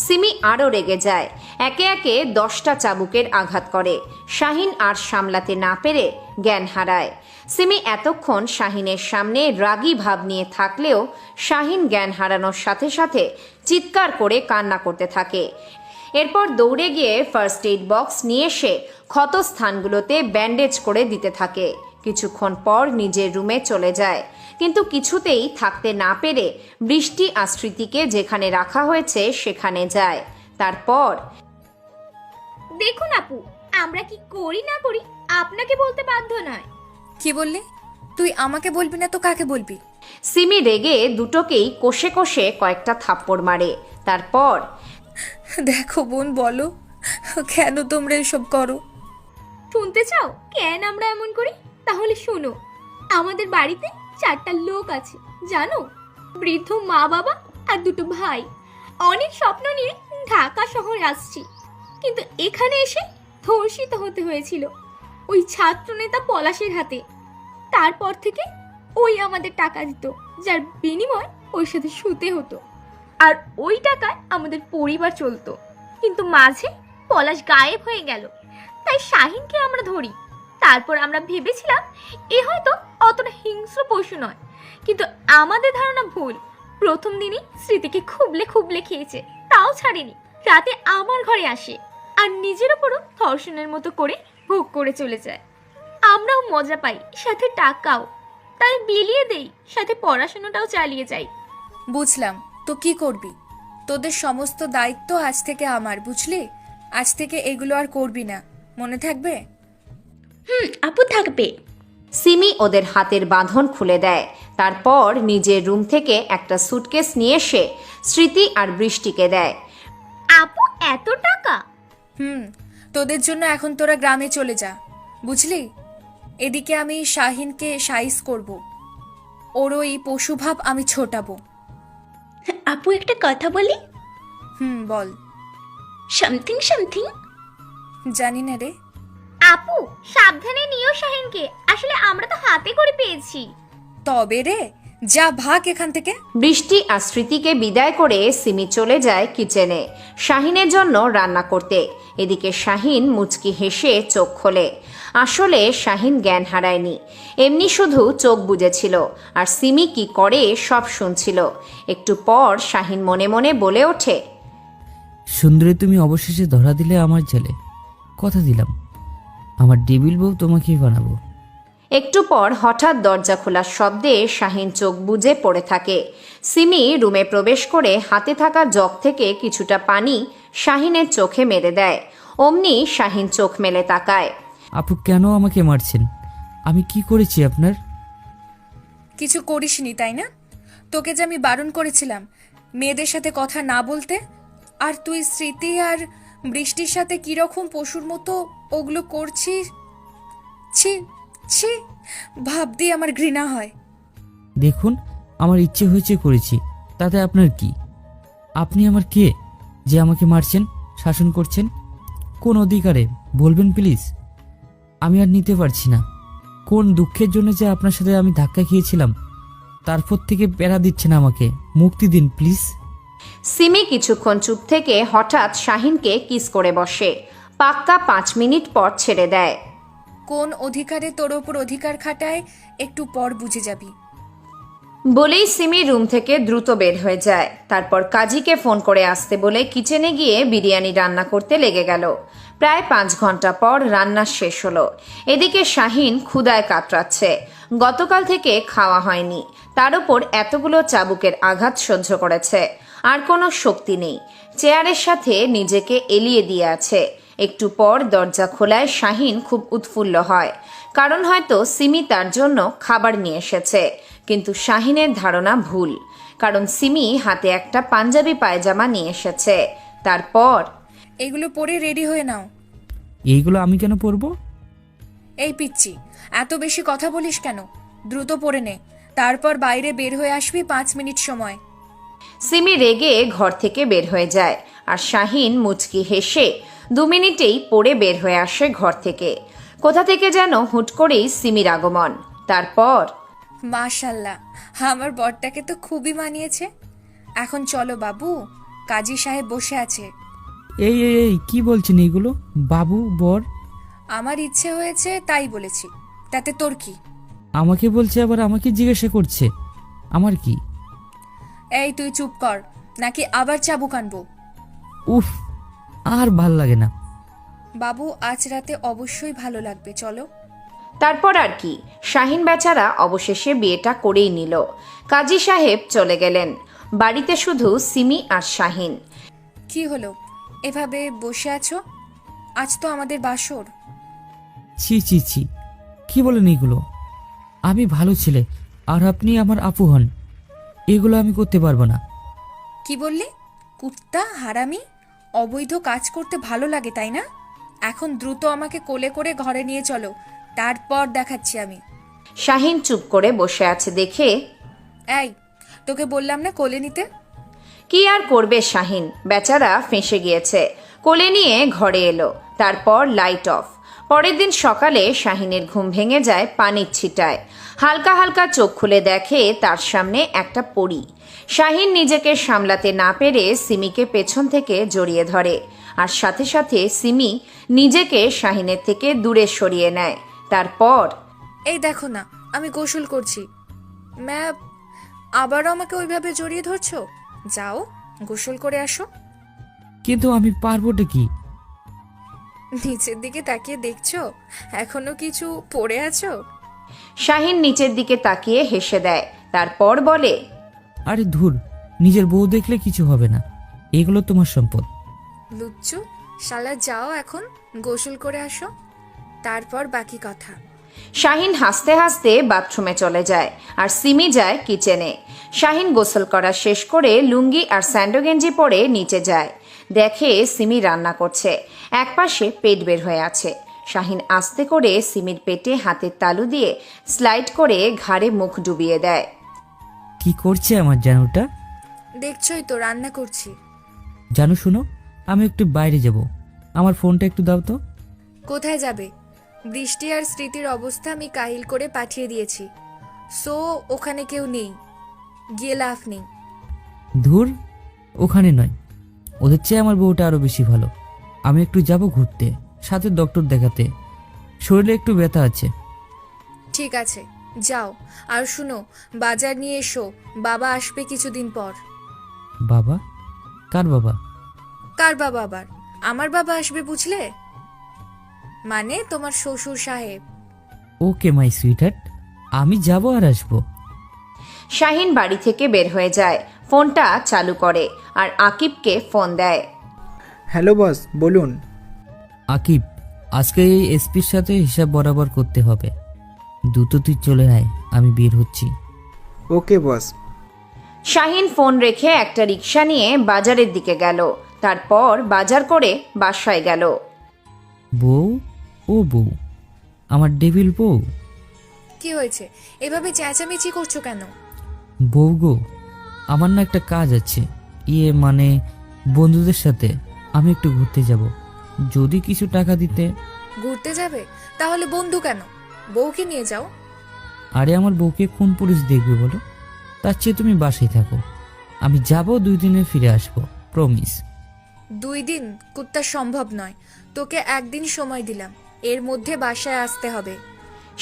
সিমি আরও রেগে যায়। একে একে 10টা চাবুকের আঘাত করে। শাহিন আর সামলাতে না পেরে জ্ঞান হারায়। সিমি এতক্ষণ শাহিনের সামনে রাগী ভাব নিয়ে থাকলেও শাহিন জ্ঞান হারানোর সাথে সাথে চিৎকার করে কান্না করতে থাকে। এরপর দৌড়ে গিয়ে ফার্স্ট এইড বক্স নিয়ে এসে ক্ষত স্থানগুলোতে ব্যান্ডেজ করে দিতে থাকে। কিছুক্ষণ পর নিজের রুমে চলে যায়, কিন্তু কিছুতেই থাকতে না পেরে বৃষ্টি আর স্মৃতিকে যেখানে রাখা হয়েছে সেখানে যায়। তারপর,
দেখুন আপু, আমরা কি করি না করি আপনাকে বলতে বাধ্য নয়।
কি বললি? তুই আমাকে বলবি না তো কাকে বলবি?
সিমি রেগে দুটোকেই কষে কষে কয়েকটা থাপ্পড় মারে। তারপর,
দেখো বোন, বলো কেন তোমরা এসব করো?
শুনতে চাও কেন আমরা এমন করি? তাহলে শোনো, আমাদের বাড়িতে 4টা লোক আছে জানো, বৃদ্ধ মা বাবা আর 2টো ভাই। অনেক স্বপ্ন নিয়ে ঢাকা শহরে আসছি, কিন্তু এখানে এসে ধর্ষিত হতে হয়েছিল ওই ছাত্রনেতা পলাশের হাতে। তারপর থেকে ওই আমাদের টাকা দিত, যার বিনিময় ওর সাথে শুতে হতো, আর ওই টাকায় আমাদের পরিবার চলতো। কিন্তু মাঝে পলাশ গায়েব হয়ে গেল, তাই শাহিনকে আমরা ধরি। তারপর আমরা ভেবেছিলাম এ হয়তো অতটা হিংস্র পশু নয়, কিন্তু আমাদের ধারণা ভুল। প্রথম দিনই স্মৃতিকে খুবলে খেয়েছে, তাও ছাড়েনি। রাতে আমার ঘরে আসে আর নিজের উপরও ধর্ষণের মতো করে ভোগ করে চলে যায়। আমরাও মজা পাই, সাথে টাকাও। তাই বিলিয়ে দেই, সাথে পড়াশোনাটাও চালিয়ে যাই।
বুঝলাম, তো কি করবি? তোদের সমস্ত দায়িত্ব আজ থেকে আমার, বুঝলি? আজ থেকে এগুলো আর করবি না, মনে থাকবে?
আপু থাকবে।
সিমি ওদের হাতের বাঁধন খুলে দেয়। তারপর নিজের রুম থেকে একটা সুটকেস নিয়ে এসে স্মৃতি আর বৃষ্টিকে দেয়।
আপু এত টাকা?
তোদের জন্য এখন তোরা গ্রামে চলে যা, বুঝলি? এদিকে আমি শাহিনকে সাইজ করব, ওর ওই পশুভাব আমি ছোটাবো।
আপু একটা কথা বলি?
বল।
Something something.
জানি না রে।
আপু সাবধানে নিও শাহিনকে, আসলে আমরা তো হাতে করে পেয়েছি।
তবে রে, যা ভাগ এখান থেকে।
বৃষ্টি আর স্মৃতিকে বিদায় করে সিমি চলে যায় কিচেনে শাহিনের জন্য রান্না করতে। এদিকে শাহিন মুচকি হেসে চোখ খোলে। আসলে শাহিন জ্ঞান হারায়নি, এমনি শুধু চোখ বুজেছিল আর সিমি কি করে সব শুনছিল। একটু পর শাহিন মনে মনে বলে ওঠে,
সুন্দরী, তুমি অবশেষে ধরা দিলে আমার ছেলে। কথা দিলাম, আমার ডেবিল বউ তোমাকেই বানাবো।
একটু পর হঠাৎ দরজা খোলার শব্দে শাহিন চোখ বুজে পড়ে থাকে। সিমি রুমে প্রবেশ করে হাতে থাকা জগ থেকে কিছুটা পানি শাহিনের চোখে মেরে দেয়। অমনি শাহিন চোখ মেলে তাকায়।
আপু, কেন আমাকে মারছেন? আমি কি করেছি আপনার?
কিছু করিসনি, তাই না? তোকে যে আমি বারণ করেছিলাম মেয়েদের সাথে কথা না বলতে, আর তুই স্মৃতি আর বৃষ্টির সাথে কিরকম পশুর মতো ওগুলো করছিস। ছি ছি, ভাবতেই আমার ঘৃণা হয়।
দেখুন, আমার ইচ্ছে হয়েছে করেছি, তাতে আপনার কি? আপনি আমার কে যে আমাকে মারছেন, শাসন করছেন? কোন অধিকারে বলবেন প্লিজ? আমি আর নিতে পারছি না। কোন দুঃখের জন্য যে আপনার সাথে আমি ধাক্কা খেয়েছিলাম, তারপর থেকে প্যারা দিচ্ছেন আমাকে। মুক্তি দিন প্লিজ।
সিমি কিছুক্ষণ চুপ থেকে হঠাৎ শাহিনকে কিস করে বসে। পাক্কা 5 মিনিট পর ছেড়ে দেয়।
কোন অধিকারে তোর ওপর অধিকার খাটায় একটু পর বুঝে যাবি।
বলেই সিমি রুম থেকে দ্রুত বের হয়ে যায়। তারপর কাজীকে ফোন করে আসতে বলে কিচেনে গিয়ে বিরিয়ানি রান্না করতে লেগে গেল। প্রায় 5 ঘন্টা পর রান্না শেষ হলো। এদিকে শাহিন ক্ষুধায় কাতরাচ্ছে। গতকাল থেকে খাওয়া হয়নি, তার উপর এতগুলো চাবুকের আঘাত সহ্য করেছে, আর কোনো শক্তি নেই। চেয়ারের সাথে নিজেকে এলিয়ে দিয়ে আছে। একটু পর দরজা খোলায় শাহিন খুব উৎফুল্ল হয়, কারণ হয়তো সিমি তার জন্য খাবার নিয়ে এসেছে। কিন্তু শাহিনের ধারণা ভুল, কারণ সিমি হাতে একটা পাঞ্জাবি পায়জামা নিয়ে এসেছে। তারপর,
এগুলো পরে রেডি হয়ে নাও।
এইগুলো আমি কেন পরবো?
এই পিচ্চি, এত বেশি কথা বলিস কেন? দ্রুত পরে নে, তারপর বাইরে বের হয়ে আসবি 5 মিনিট সময়।
সিমি রেগে ঘর থেকে বের হয়ে যায়, আর শাহিন মুচকি হেসে 2 মিনিটেই পরে বের হয়ে আসে ঘর থেকে। কোথা থেকে যেন হুট করেই সিমির আগমন। তারপর,
মাশাল্লাহ, আমার বরটাকে তো খুবই মানিয়েছে। এখন চলো বাবু, কাজী সাহেব বসে আছে।
এই এই এই কি বলছেন এগুলো? বাবু, বর?
আমার ইচ্ছে হয়েছে তাই বলেছি, তাতে তোর কি?
আমাকে বলছে, আবার আমাকে জিজ্ঞাসা করছে আমার কি?
এই তুই চুপ কর, নাকি আবার চাবুক আনবো?
উফ, আর ভাল লাগে না।
বাবু, আজ রাতে অবশ্যই ভালো লাগবে, চলো।
তারপর আর কি, শাহিন বেচারা অবশেষে বিয়েটা করেই নিল। কাজী সাহেব চলে গেলেন। বাড়িতে শুধু সিমি আর শাহিন।
কি হলো, এভাবে বসে আছো? আজ তো আমাদের বাসর।
ছি ছি ছি, কি বলেন এগুলো? আমি ভালো ছেলে, আর আপনি আমার আপু হন। এগুলো আমি করতে পারবো না।
কি বললি? কুত্তা, হারামি! অবৈধ কাজ করতে ভালো লাগে, তাই না? এখন দ্রুত আমাকে কোলে করে ঘরে নিয়ে চলো, তারপর দেখাচ্ছি আমি।
শাহিন চুপ করে বসে আছে দেখে,
এই, তোকে বললাম না কোলে নিতে?
কি আর করবে শাহিন, বেচারা ফেঁসে গিয়েছে। কোলে নিয়ে ঘরে এলো। তারপর লাইট অফ। পরের দিন সকালে শাহিনের ঘুম ভেঙে যায় পানির ছিটায়। হালকা হালকা চোখ খুলে দেখে তার সামনে একটা পরী। শাহিন নিজেকে সামলাতে না পেরে সিমিকে পেছন থেকে জড়িয়ে ধরে, আর সাথে সাথে সিমি নিজেকে শাহিনের থেকে দূরে সরিয়ে নেয়। তারপর,
এই দেখো না, আমি গোসল করছি। ম্যাম, আবারও আমাকে ওইভাবে জড়িয়ে ধরছো? যাও, গোসল করে আসো।
কিন্তু আমি পারবোটা কি?
নিচের দিকে তাকিয়ে দেখছো এখনো কিছু পড়ে আছো?
শাহিন নিচের দিকে তাকিয়ে হেসে দেয়, তারপর বলে,
আরে ধুর, নিজের বউ দেখলে কিছু হবে না, এগুলো তোমার সম্পদ।
লুচ্চু শালা, যাও এখন গোসল করে আসো, তারপর বাকি কথা।
শাহিন হাসতে হাসতে বাথরুমে চলে যায় আর সিমি যায় কিচেনে। শাহিন গোসল করা শেষ করে লুঙ্গি আর স্যান্ডো গেঞ্জি পরে নিচে যায়, দেখে সিমি রান্না করছে, একপাশে পেট বের হয়ে আছে। শাহিন আস্তে করে সিমির পেটে হাতের তালু দিয়ে স্লাইড করে ঘাড়ে মুখ ডুবিয়ে দেয়।
কি করছে আমার জানুটা?
দেখছই তো রান্না করছি।
জানু শুনো, আমি একটু বাইরে যাব, আমার ফোনটা একটু দাও তো।
কোথায় যাবে? বৃষ্টি আর স্মৃতির অবস্থা আমি কাহিল করে পাঠিয়ে দিয়েছি, সো ওখানে কেউ নেই, গিয়ে লাভ নেই।
ধুর, ওখানে নয়, ওদের চেয়ে আমার বউটা আরো বেশি ভালো। আমি একটু যাব ঘুরতে, সাথে ডক্টর দেখাতে, শরীরে একটু ব্যথা আছে।
ঠিক আছে, যাও। আর শুনো, বাজার নিয়ে এসো, বাবা আসবে কিছুদিন পর।
বাবা? কার বাবা?
কার বাবা আবার? আমার বাবা আসবে, বুঝলে? মানে তোমার শ্বশুর সাহেব।
ওকে মাই সুইটহার্ট, আমি যাব আর আসবো।
শাহিন বাড়ি থেকে বের হয়ে যায়, ফোনটা চালু করে আর আকিবকে ফোন দেয়।
হ্যালো বস, বলুন।
আকিব, আজকে এই এসপির সাথে হিসাব বরাবর করতে হবে। দ্রুত তুই চলে আয়, আমি বের হচ্ছি।
ওকে বস।
শাহিন ফোন রেখে একটা রিক্সা নিয়ে বাজারের দিকে গেল, তারপর বাজার করে বাসায় গেল।
বউ, ও বউ, আমার ডেভিল বউ।
কি হয়েছে? এভাবে চেঁচামেচি করছো কেন?
বউ গো, আমার না একটা কাজ আছে, মানে বন্ধুদের সাথে আমি একটু ঘুরতে যাব, যদি কিছু টাকা দিতে।
ঘুরতে যাবে? তাহলে বন্ধু কেন? বউকে নিয়ে যাও।
আরে আমার বউকে কোন পুলিশ দেখবে বলো? তার চেয়ে তুমি বাসায় থাকো, আমি যাব 2 দিনে ফিরে আসবো, প্রমিস।
2 দিন কুত্তা সম্ভব নয়, তোকে 1 দিন সময় দিলাম, এর মধ্যে বাসায় আসতে হবে।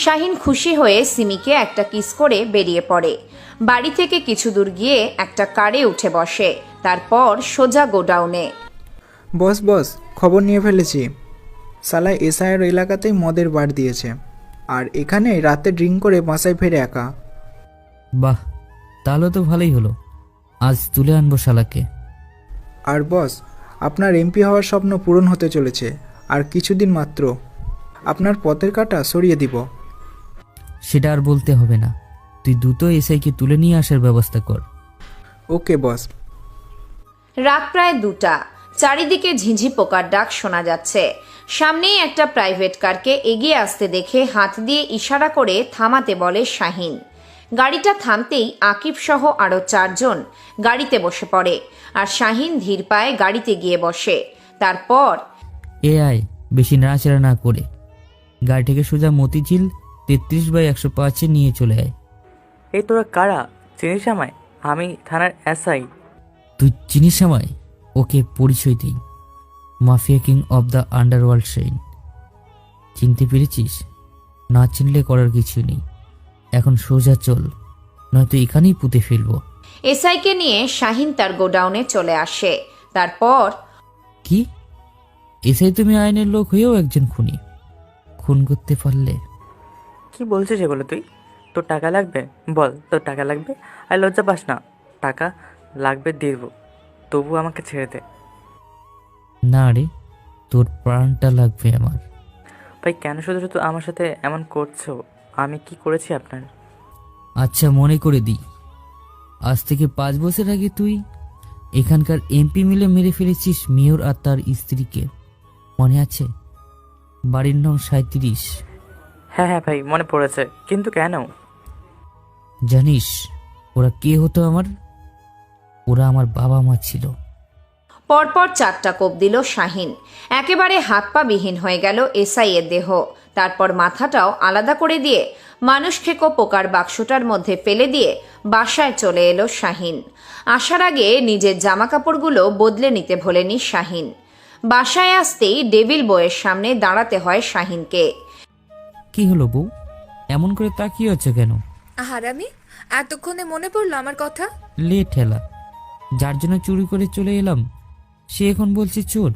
শাহিন খুশি হয়ে সিমিকে একটা কিস করে বেরিয়ে পড়ে। বাড়ি থেকে কিছু দূর গিয়ে একটা কারে উঠে বসে, তারপর সোজা গোডাউনে।
বস বস, খবর নিয়ে ফেলেছি। সালা এসআইয়ের এলাকাতেই মদের বার দিয়েছে, আর এখানে রাতে ড্রিঙ্ক করে বাসায় ফেরে একা।
বাহ, তাহলে তো ভালোই হলো, আজ তুলে আনবো শালাকে।
আর বস, আপনার এমপি হওয়ার স্বপ্ন পূরণ হতে চলেছে, আর কিছুদিন মাত্র। আপনার পথের কাঁটা সরিয়ে দিব।
সেটা আর বলতে হবে না, তুই দ্রুত এসআইকে তুলে নিয়ে আসার ব্যবস্থা কর।
ওকে বস।
রাত প্রায় 2টা, চারিদিকে ঝিঁঝি পোকার ডাক শোনা যাচ্ছে। সামনেই একটা প্রাইভেট কারকে এগিয়ে আসতে দেখে হাত দিয়ে ইশারা করে থামাতে বলে শাহিন। গাড়িটা থামতেই আকিব সহ আরো 4 জন গাড়িতে বসে পড়ে, আর শাহিন ধীর পায়ে গাড়িতে গিয়ে বসে। তারপর
আয়, বেশি নাড়াচাড়া না করে গাড়িটাকে সোজা মতিঝিল 33/105 নিয়ে চলে আয়।
এই তোরা কারা? চিনিস আমায়? আমি থানার এসআই।
তুই চিনিস আমায়? ওকে পরিচয় দিই, mafia king of the underworld Shahin. চিনতে পেরেছিস? না চিনলে করার কিছু নেই, এখন সোজা চল, নয়তো এখানেই পুঁতে ফেলবো।
এসআইকে নিয়ে শাহিন তার গোডাউনে চলে আসে। তারপর
কি? এসআই তুমি আইনের লোক হয়েও একজন খুনি? খুন করতে পারলে?
কি বলছিস এগুলো তুই? তোর টাকা লাগবে? বল, তোর টাকা লাগবে? আর লজ্জা পাস না? টাকা লাগবে দিব, তবু আমাকে ছেড়ে দে।
না রে, তোর প্রাণটা লাগবে আমার।
ভাই, কেন শুধু শুধু আমার সাথে এমন করছো? আমি কি করেছি আপনার?
আচ্ছা, মনে করে দিই, আজ থেকে 5 বছর আগে তুই এখানকার এমপি মিলে মেরে ফেলেছিস মেয়র আর তার স্ত্রীকে, মনে আছে? বাড়ির নং 37।
হ্যাঁ হ্যাঁ ভাই, মনে পড়েছে, কিন্তু কেন?
জানিস ওরা কে হতো আমার? ওরা আমার বাবা মা ছিল।
পরপর 4টা কোপ দিল শাহিন। একেবারে হাত পা বিহীন হয়ে গেল এসআই এর দেহ। তারপর মাথাটাও আলাদা করে দিয়ে মানুষ খেকো পোকার বাক্সটার মধ্যে ফেলে দিয়ে বাসায় চলে এলো শাহিন। আসার আগে নিজের জামাকাপড়গুলো বদলে নিতে ভোলেনি শাহিন। বাসায় আসতেই ডেভিল বউয়ের সামনে দাঁড়াতে হয় শাহিনকে।
কি হলো বউ, এমন করে তাকিয়ে আছে কেন?
হারামি, এতক্ষণে মনে পড়লো আমার কথা?
লেট হেলা, যার জন্য চুরি করে চলে এলাম সে এখন বলছে চোর।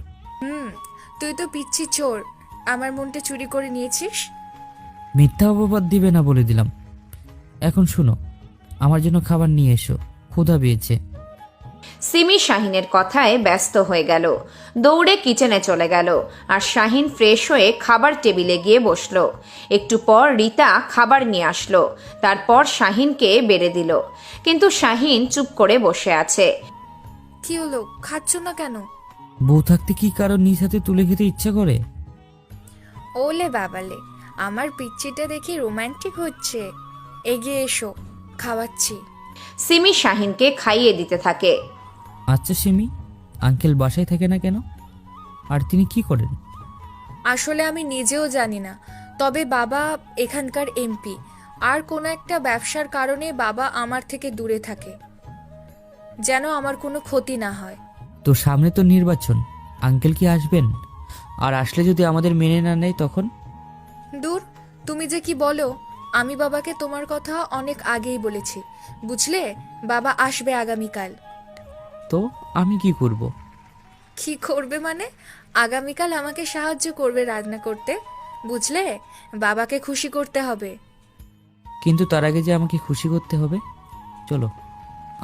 তুই তো পিচ্ছি চোর, আমার মনটা চুরি করে নিয়েছিস।
মিথ্যা অপবাদ দিবে না বলে দিলাম। এখন শোনো, আমার জন্য খাবার নিয়ে এসো, ক্ষুধা পেয়েছে।
সিমি শাহিনের কথায় ব্যস্ত হয়ে গেল, দৌড়ে কিচেনে চলে গেল আর শাহিন ফ্রেশ হয়ে খাবার টেবিলে গিয়ে বসলো। একটু পর রিতা খাবার নিয়ে আসলো, তারপর শাহিনকে বেড়ে দিল, কিন্তু শাহিন চুপ করে বসে আছে।
কি হলো, খাচ্ছ না কেন?
বউ থাকতে কি কারো নিজ হাতে তুলে খেতে ইচ্ছা করে?
ওলে বাবালে, আমার পিচ্চিটা দেখি রোমান্টিক হচ্ছে। এগিয়ে এসো, খাওয়াচ্ছি।
সিমি শাহিনকে খাইয়ে দিতে থাকে।
আচ্ছা সিমি, আঙ্কেল বাসায় থাকে না কেন? আর তিনি কি করেন?
আসলে আমি নিজেও জানি না, তবে বাবা এখানকার এমপি, আর কোনো একটা ব্যবসার কারণে বাবা আমার থেকে দূরে থাকে, যেন আমার কোনো ক্ষতি না হয়।
তো সামনে তো নির্বাচন, আঙ্কেল কি আসবেন? আর আসলে যদি আমাদের মেনে না নেয় তখন?
দূর, তুমি যে কি বলো, আমি বাবাকে তোমার কথা অনেক আগেই বলেছি, বুঝলে? বাবা আসবে আগামীকাল।
তো আমি কি করব?
কি করবে মানে? আগামীকাল আমাকে সাহায্য করবে রান্না করতে, বুঝলে? বাবাকে খুশি করতে হবে।
কিন্তু তার আগে যে আমাকে খুশি করতে হবে। চলো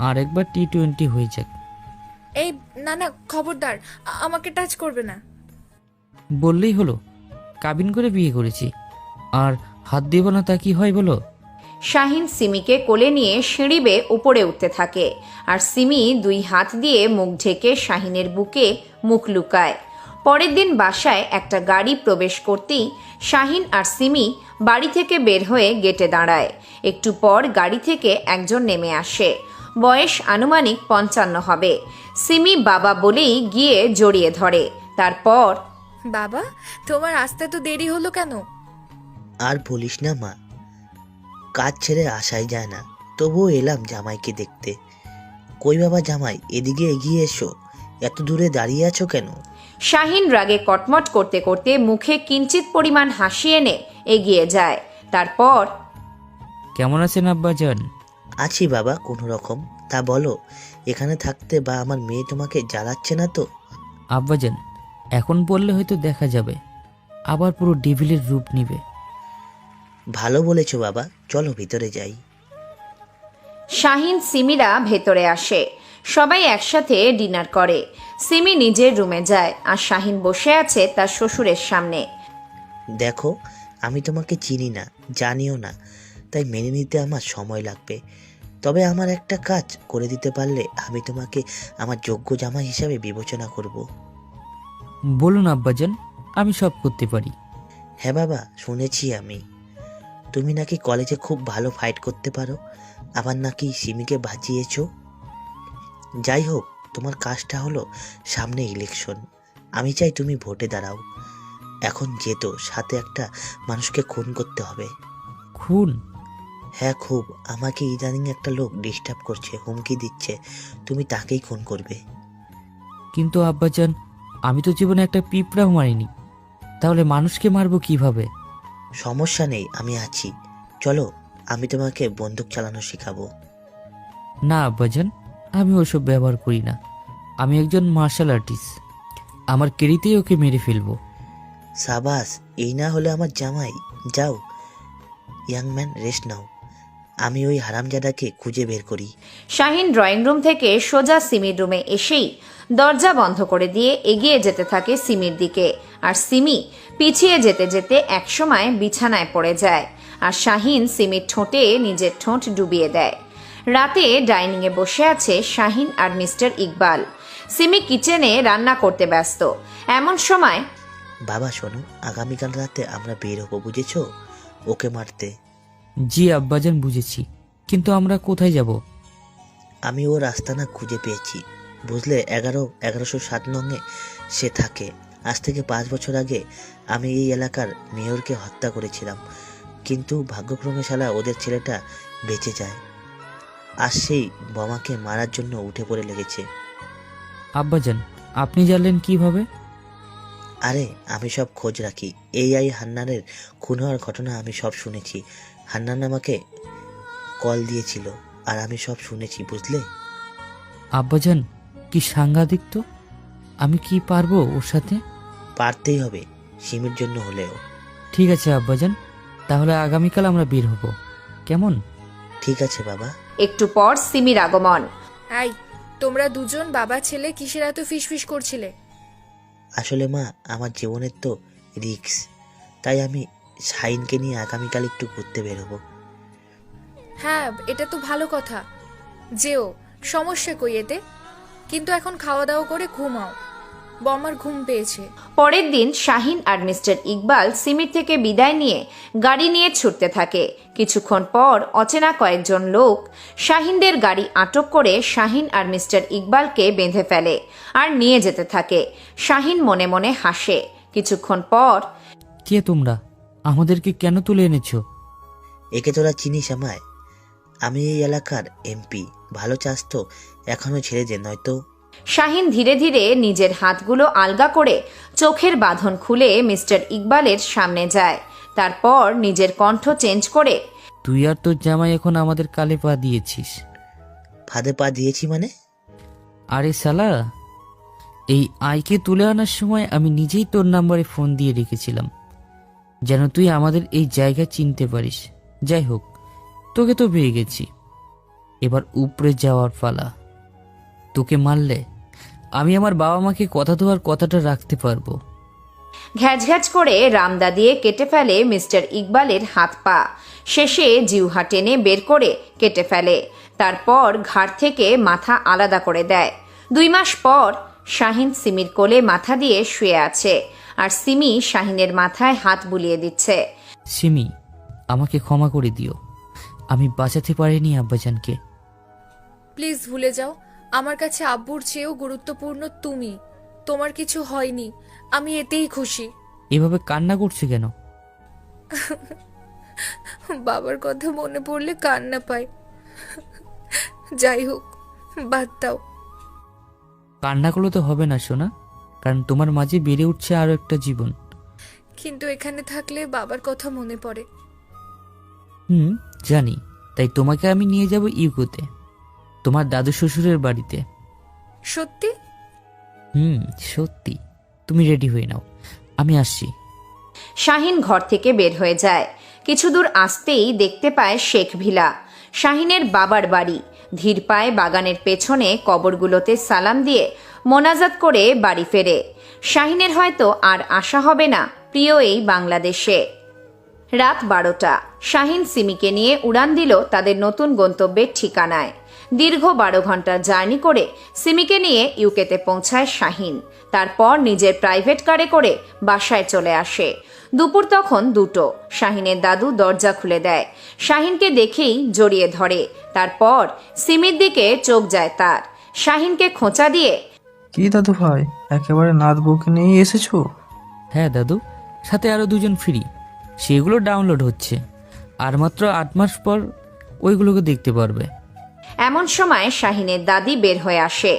আর একবার T20 হয়ে যাক।
এই না না, খবরদার, আমাকে টাচ করবে না।
বললেই হলো, কাবিন করে বিয়ে করেছি, আর হাত দেব না তা কি হয় বলো?
শাহিন সিমিকে কোলে নিয়ে সিঁড়ি বেয়ে উপরে উঠতে থাকে, আর সিমি 2 হাত দিয়ে মুখ ঢেকে শাহিনের বুকে মুখ লুকায়। পরের দিন বাসায় একটা গাড়ি প্রবেশ করতেই শাহিন আর সিমি বাড়ি থেকে বের হয়ে গেটে দাঁড়ায়। একটু পর গাড়ি থেকে একজন নেমে আসে, বয়স আনুমানিক 55 হবে। সিমি বাবা বলেই গিয়ে জড়িয়ে ধরে। তারপর,
বাবা, তোমার আসতে তো দেরি হলো কেন?
আর বলিস না মা, কাজ ছেড়ে আসাই যায় না, তবুও এলাম জামাইকে দেখতে। কই বাবা জামাই, এদিকে এগিয়ে এসো, এত দূরে দাঁড়িয়ে আছো কেন?
শাহিন রাগে কটমট করতে করতে মুখে কিঞ্চিত পরিমাণ হাসি এনে এগিয়ে যায়। তারপর,
কেমন আছেন আব্বাজান?
আছি বাবা কোনো রকম। তা বলো, এখানে থাকতে বা আমার মেয়ে তোমাকে জ্বালাচ্ছে না তো?
আব্বাজান, এখন বললে হয়তো দেখা যাবে, আবার পুরো ডেভিলের রূপ নিবে।
ভালো বলেছো বাবা, চলো ভিতরে যাই।
শাহিন সিমিরা ভেতরে আসে, সবাই একসাথে ডিনার করে। সিমি নিজের রুমে যায় আর শাহিন বসে আছে তার শ্বশুরের সামনে।
দেখো, আমি তোমাকে চিনি না, জানিও না, তাই মেনে নিতে আমার সময় লাগবে। তবে আমার একটা কাজ করে দিতে পারলে আমি তোমাকে আমার যোগ্য জামাই হিসাবে বিবেচনা করব।
বলুন আব্বাজান, আমি সব করতে পারি।
হ্যাঁ বাবা, শুনেছি আমি, তুমি নাকি কলেজে খুব ভালো ফাইট করতে পারো, আবার নাকি সিমিকে বাঁচিয়েছো। যাই হোক, তোমার কাজটা হলো সামনে ইলেকশন, আমি চাই তুমি ভোটে দাঁড়াও। এখন যেত, সাথে একটা মানুষকে খুন করতে হবে।
খুন?
হ্যাঁ খুব, আমাকে ইদানিং একটা লোক ডিস্টার্ব করছে, হুমকি দিচ্ছে, তুমি তাকেই খুন করবে।
কিন্তু আব্বাজান, আমি তো জীবনে একটা পিঁপড়াও মারিনি, তাহলে মানুষকে মারবো কিভাবে?
সমস্যা নেই, আমি আছি, চলো আমি তোমাকে বন্দুক চালানো শেখাবো।
না আব্বাজান, আমি ওসব ব্যবহার করি না, আমি একজন মার্শাল আর্টিস্ট, আমার কেরিতেই ওকে মেরে ফেলবো।
সাবাস, এই না হলে আমার জামাই। যাও ইয়াং ম্যান, রেস্ট নাও, আমি ওই হারামজাদাকে খুঁজে বের করি।
শাহিন ড্রয়িং রুম থেকে সোজা সিমির রুমে এসেই দরজা বন্ধ করে দিয়ে এগিয়ে যেতে থাকে সিমির দিকে, আর সিমি পিছিয়ে যেতে যেতে একসময় বিছানায় পড়ে যায়, আর শাহিন সিমির ঠোঁটে নিজের ঠোঁট ডুবিয়ে দেয়। রাতে ডাইনিংয়ে বসে আছে শাহিন আর মিস্টার ইকবাল। সিমি কিচেনে রান্না করতে ব্যস্ত। এমন সময়,
বাবা শোনো, আগামীকাল রাতে আমরা বের হবো, বুঝেছো, ওকে মারতে।
জি আব্বাজান, বুঝেছি, কিন্তু আমরা কোথায় যাব?
আমি ওর আস্তানা খুঁজে পেয়েছি, বুঝলে, 1107 নঙে সে থাকে। আজ থেকে 5 বছর আগে আমি এই এলাকার মেয়রকে হত্যা করেছিলাম, কিন্তু ভাগ্যক্রমে শালা ওদের ছেলেটা বেঁচে যায়, আর সেই বোমাকে মারার জন্য উঠে পড়ে লেগেছে।
আব্বাজান, আপনি জানলেন কিভাবে?
আরে আমি সব খোঁজ রাখি, এই হান্নানের খুন হওয়ার ঘটনা আমি সব শুনেছি। হান্নান আমাকে কল দিয়েছিল, আর আমি সব শুনেছি, বুঝলে।
আব্বাজান, কি সাংঘাতিক তো! আমি কি পারবো ওর সাথে?
পারতেই হবে, সিমির জন্য হলেও।
ঠিক আছে আব্বাজান, তাহলে আগামীকাল আমরা বের হব, কেমন?
ঠিক আছে বাবা।
একটু পর সিমির আগমন।
এই, তোমরা দুজন বাবা ছেলে কিসের এত ফিসফিস করছিলে?
আসলে মা, আমার জীবনের তো রিস্ক, তাই আমি শাহিনকে নিয়ে আগামীকাল একটু ঘুরতে বেরোবো।
হ্যাঁ, এটা তো ভালো কথা, যেও, সমস্যা কই এতে? কিন্তু এখন খাওয়া দাওয়া করে ঘুমাও, বমার ঘুম পেয়েছে।
পরের দিন শাহিন আর মিস্টার ইকবাল সিমির থেকে বিদায় নিয়ে গাড়ি নিয়ে ছুটতে থাকে। কিছুক্ষণ পর অচেনা কয়েকজন লোক শাহিনদের গাড়ি আটক করে শাহিন আর মিস্টার ইকবালকে বেঁধে ফেলে আর নিয়ে যেতে থাকে। শাহিন মনে মনে হাসে। কিছুক্ষণ পর,
কে তোমরা? আমাদেরকে কেন তুলে এনেছো?
একে তোরা চিনিস আমায়? আমি এই এলাকার এমপি। ভালো চাস তো এখনো ছেড়ে দে, নয়তো।
শাহিন ধীরে ধীরে নিজের হাতগুলো আলগা করে চোখের বাঁধন খুলে মিস্টার ইকবালের সামনে যায়। তারপর নিজের কণ্ঠ চেঞ্জ করে,
তুই আর তোর জামাই এখন আমাদের কালে পা দিয়েছিস।
ফাঁদে পা দিয়েছি মানে?
আরে শালা, এই আইকে তুলে আনার সময় আমি নিজেই তোর নাম্বারে ফোন দিয়ে রেখেছিলাম, যেন তুই আমাদের এই জায়গা চিনতে পারিস। যাই হোক, তোকে তো পেয়ে গেছি, এবার উপরে যাওয়ার পালা। তোকে মারলে আমি আমার বাবা মাকে কথা দেওয়ার কথাটা রাখতে পারবো।
ঘ্যাচ ঘ্যাচ করে রামদা দিয়ে কেটে ফেলে মিস্টার ইকবালের হাত পা। শেষে জিহ্বা টেনে বের করে কেটে ফেলে। তারপর ঘাড় থেকে মাথা আলাদা করে দেয়। 2 মাস পর শাহিন সিমির কোলে মাথা দিয়ে শুয়ে আছে, আর সিমি শাহিনের মাথায় হাত বুলিয়ে দিচ্ছে।
সিমি, আমাকে ক্ষমা করে দিও, আমি বাঁচাতে পারিনি আব্বাজানকে।
প্লিজ ভুলে যাও, আমার কাছে আব্বুর চেয়েও গুরুত্বপূর্ণ তুমি। তোমার কিছু হয়নি, আমি এতেই খুশি।
এভাবে কান্না করছে কেন?
বাবার কথা মনে পড়লে কান্না পায়। যাই হোক, বাদ দাও।
কান্না করলে তো হবে না সোনা, কারণ তোমার মাঝে বেড়ে উঠছে আরো একটা জীবন।
কিন্তু এখানে থাকলে বাবার কথা মনে পড়ে।
জানি, তাই তোমাকে আমি নিয়ে যাব ইউকোতে, তোমার দাদু শ্বশুরের বাড়িতে।
সত্যি?
সত্যি। তুমি রেডি হয়ে নাও, আমি আসছি।
শাহিন ঘর থেকে বের হয়ে যায়। কিছু দূর আসতেই দেখতে পায় শেখ ভিলা, শাহিনের বাবার বাড়ি। ধীর পায়ে বাগানের পেছনে কবরগুলোতে সালাম দিয়ে মোনাজাত করে বাড়ি ফেরে। শাহিনের হয়তো আর আশা হবে না প্রিয় এই বাংলাদেশে। রাত 12টা। শাহিন সিমিকে নিয়ে উড়ান দিল তাদের নতুন গন্তব্যের ঠিকানায়। দীর্ঘ 12 ঘন্টার জার্নি করে সিমিকে নিয়ে ইউকেতে পৌঁছায় শাহিন। তারপর নিজের প্রাইভেট কারে করে বাসায় চলে আসে। দুপুর তখন 2টো। শাহিনের দাদু দরজা খুলে দেয়। শাহিনকে দেখেই জড়িয়ে ধরে। তারপর সিমির দিকে চোখ যায় তার। শাহিনকে খোঁচা দিয়ে,
কি দাদু ভাই, একেবারে নাত বউকে নিয়ে এসেছো?
হ্যাঁ দাদু, সাথে আরো 2 জন ফ্রি, সেগুলো ডাউনলোড হচ্ছে, আর মাত্র 8 মাস পর ওইগুলোকে দেখতে পারবে।
এমন সময় শাহিনের দাদি বের হয়ে আসে।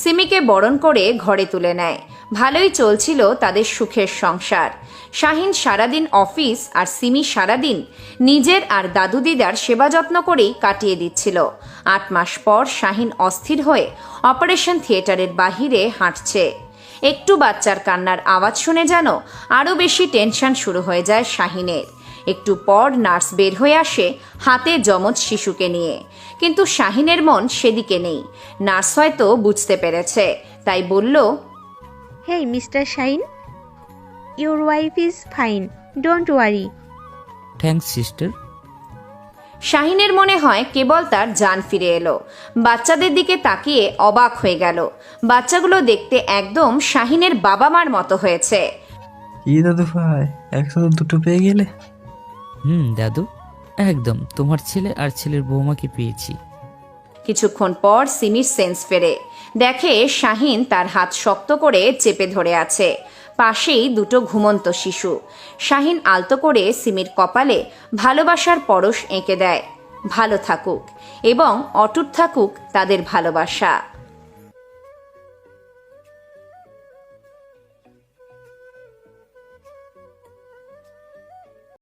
সিমিকে বরণ করে ঘরে তুলে নেয়। ভালোই চলছিল তাদের সুখের সংসার। শাহিন সারাদিন অফিস আর সিমি সারাদিন নিজের আর দাদু দিদার সেবা যত্ন করেই কাটিয়ে দিচ্ছিল। 8 মাস পর শাহিন অস্থির হয়ে অপারেশন থিয়েটারের বাহিরে হাঁটছে। একটু বাচ্চার কান্নার আওয়াজ শুনে যেন আরও বেশি টেনশন শুরু হয়ে যায় শাহিনের। একটু পর নার্স বের হয়ে আসে হাতে যমজ শিশুকে নিয়ে, কিন্তু শাহিনের মন সেদিকে নেই। নার্স হয়তো বুঝতে পেরেছে, তাই বলল,
hey mister Shahin, your wife is fine, don't worry.
Thanks sister.
শাহিনের মনে হয় কেবল তার জান ফিরে এলো। বাচ্চাদের দিকে তাকিয়ে অবাক হয়ে গেল। বাচ্চাগুলো দেখতে একদম শাহিনের বাবা মার মতো হয়েছে।
কি দাদু ভাই, একসাথে 2টো পেয়ে গেলে?
দাদু, একদম তোমার ছেলে আর ছেলের বৌমাকে পেয়েছি।
কিছুক্ষণ পর সিমির সেন্স ফেরে। দেখে শাহিন তার হাত শক্ত করে চেপে ধরে আছে। পাশেই 2টো ঘুমন্ত শিশু। শাহিন আলতো করে সিমির কপালে ভালোবাসার পরশ এঁকে দেয়। ভালো থাকুক এবং অটুট থাকুক তাদের ভালোবাসা।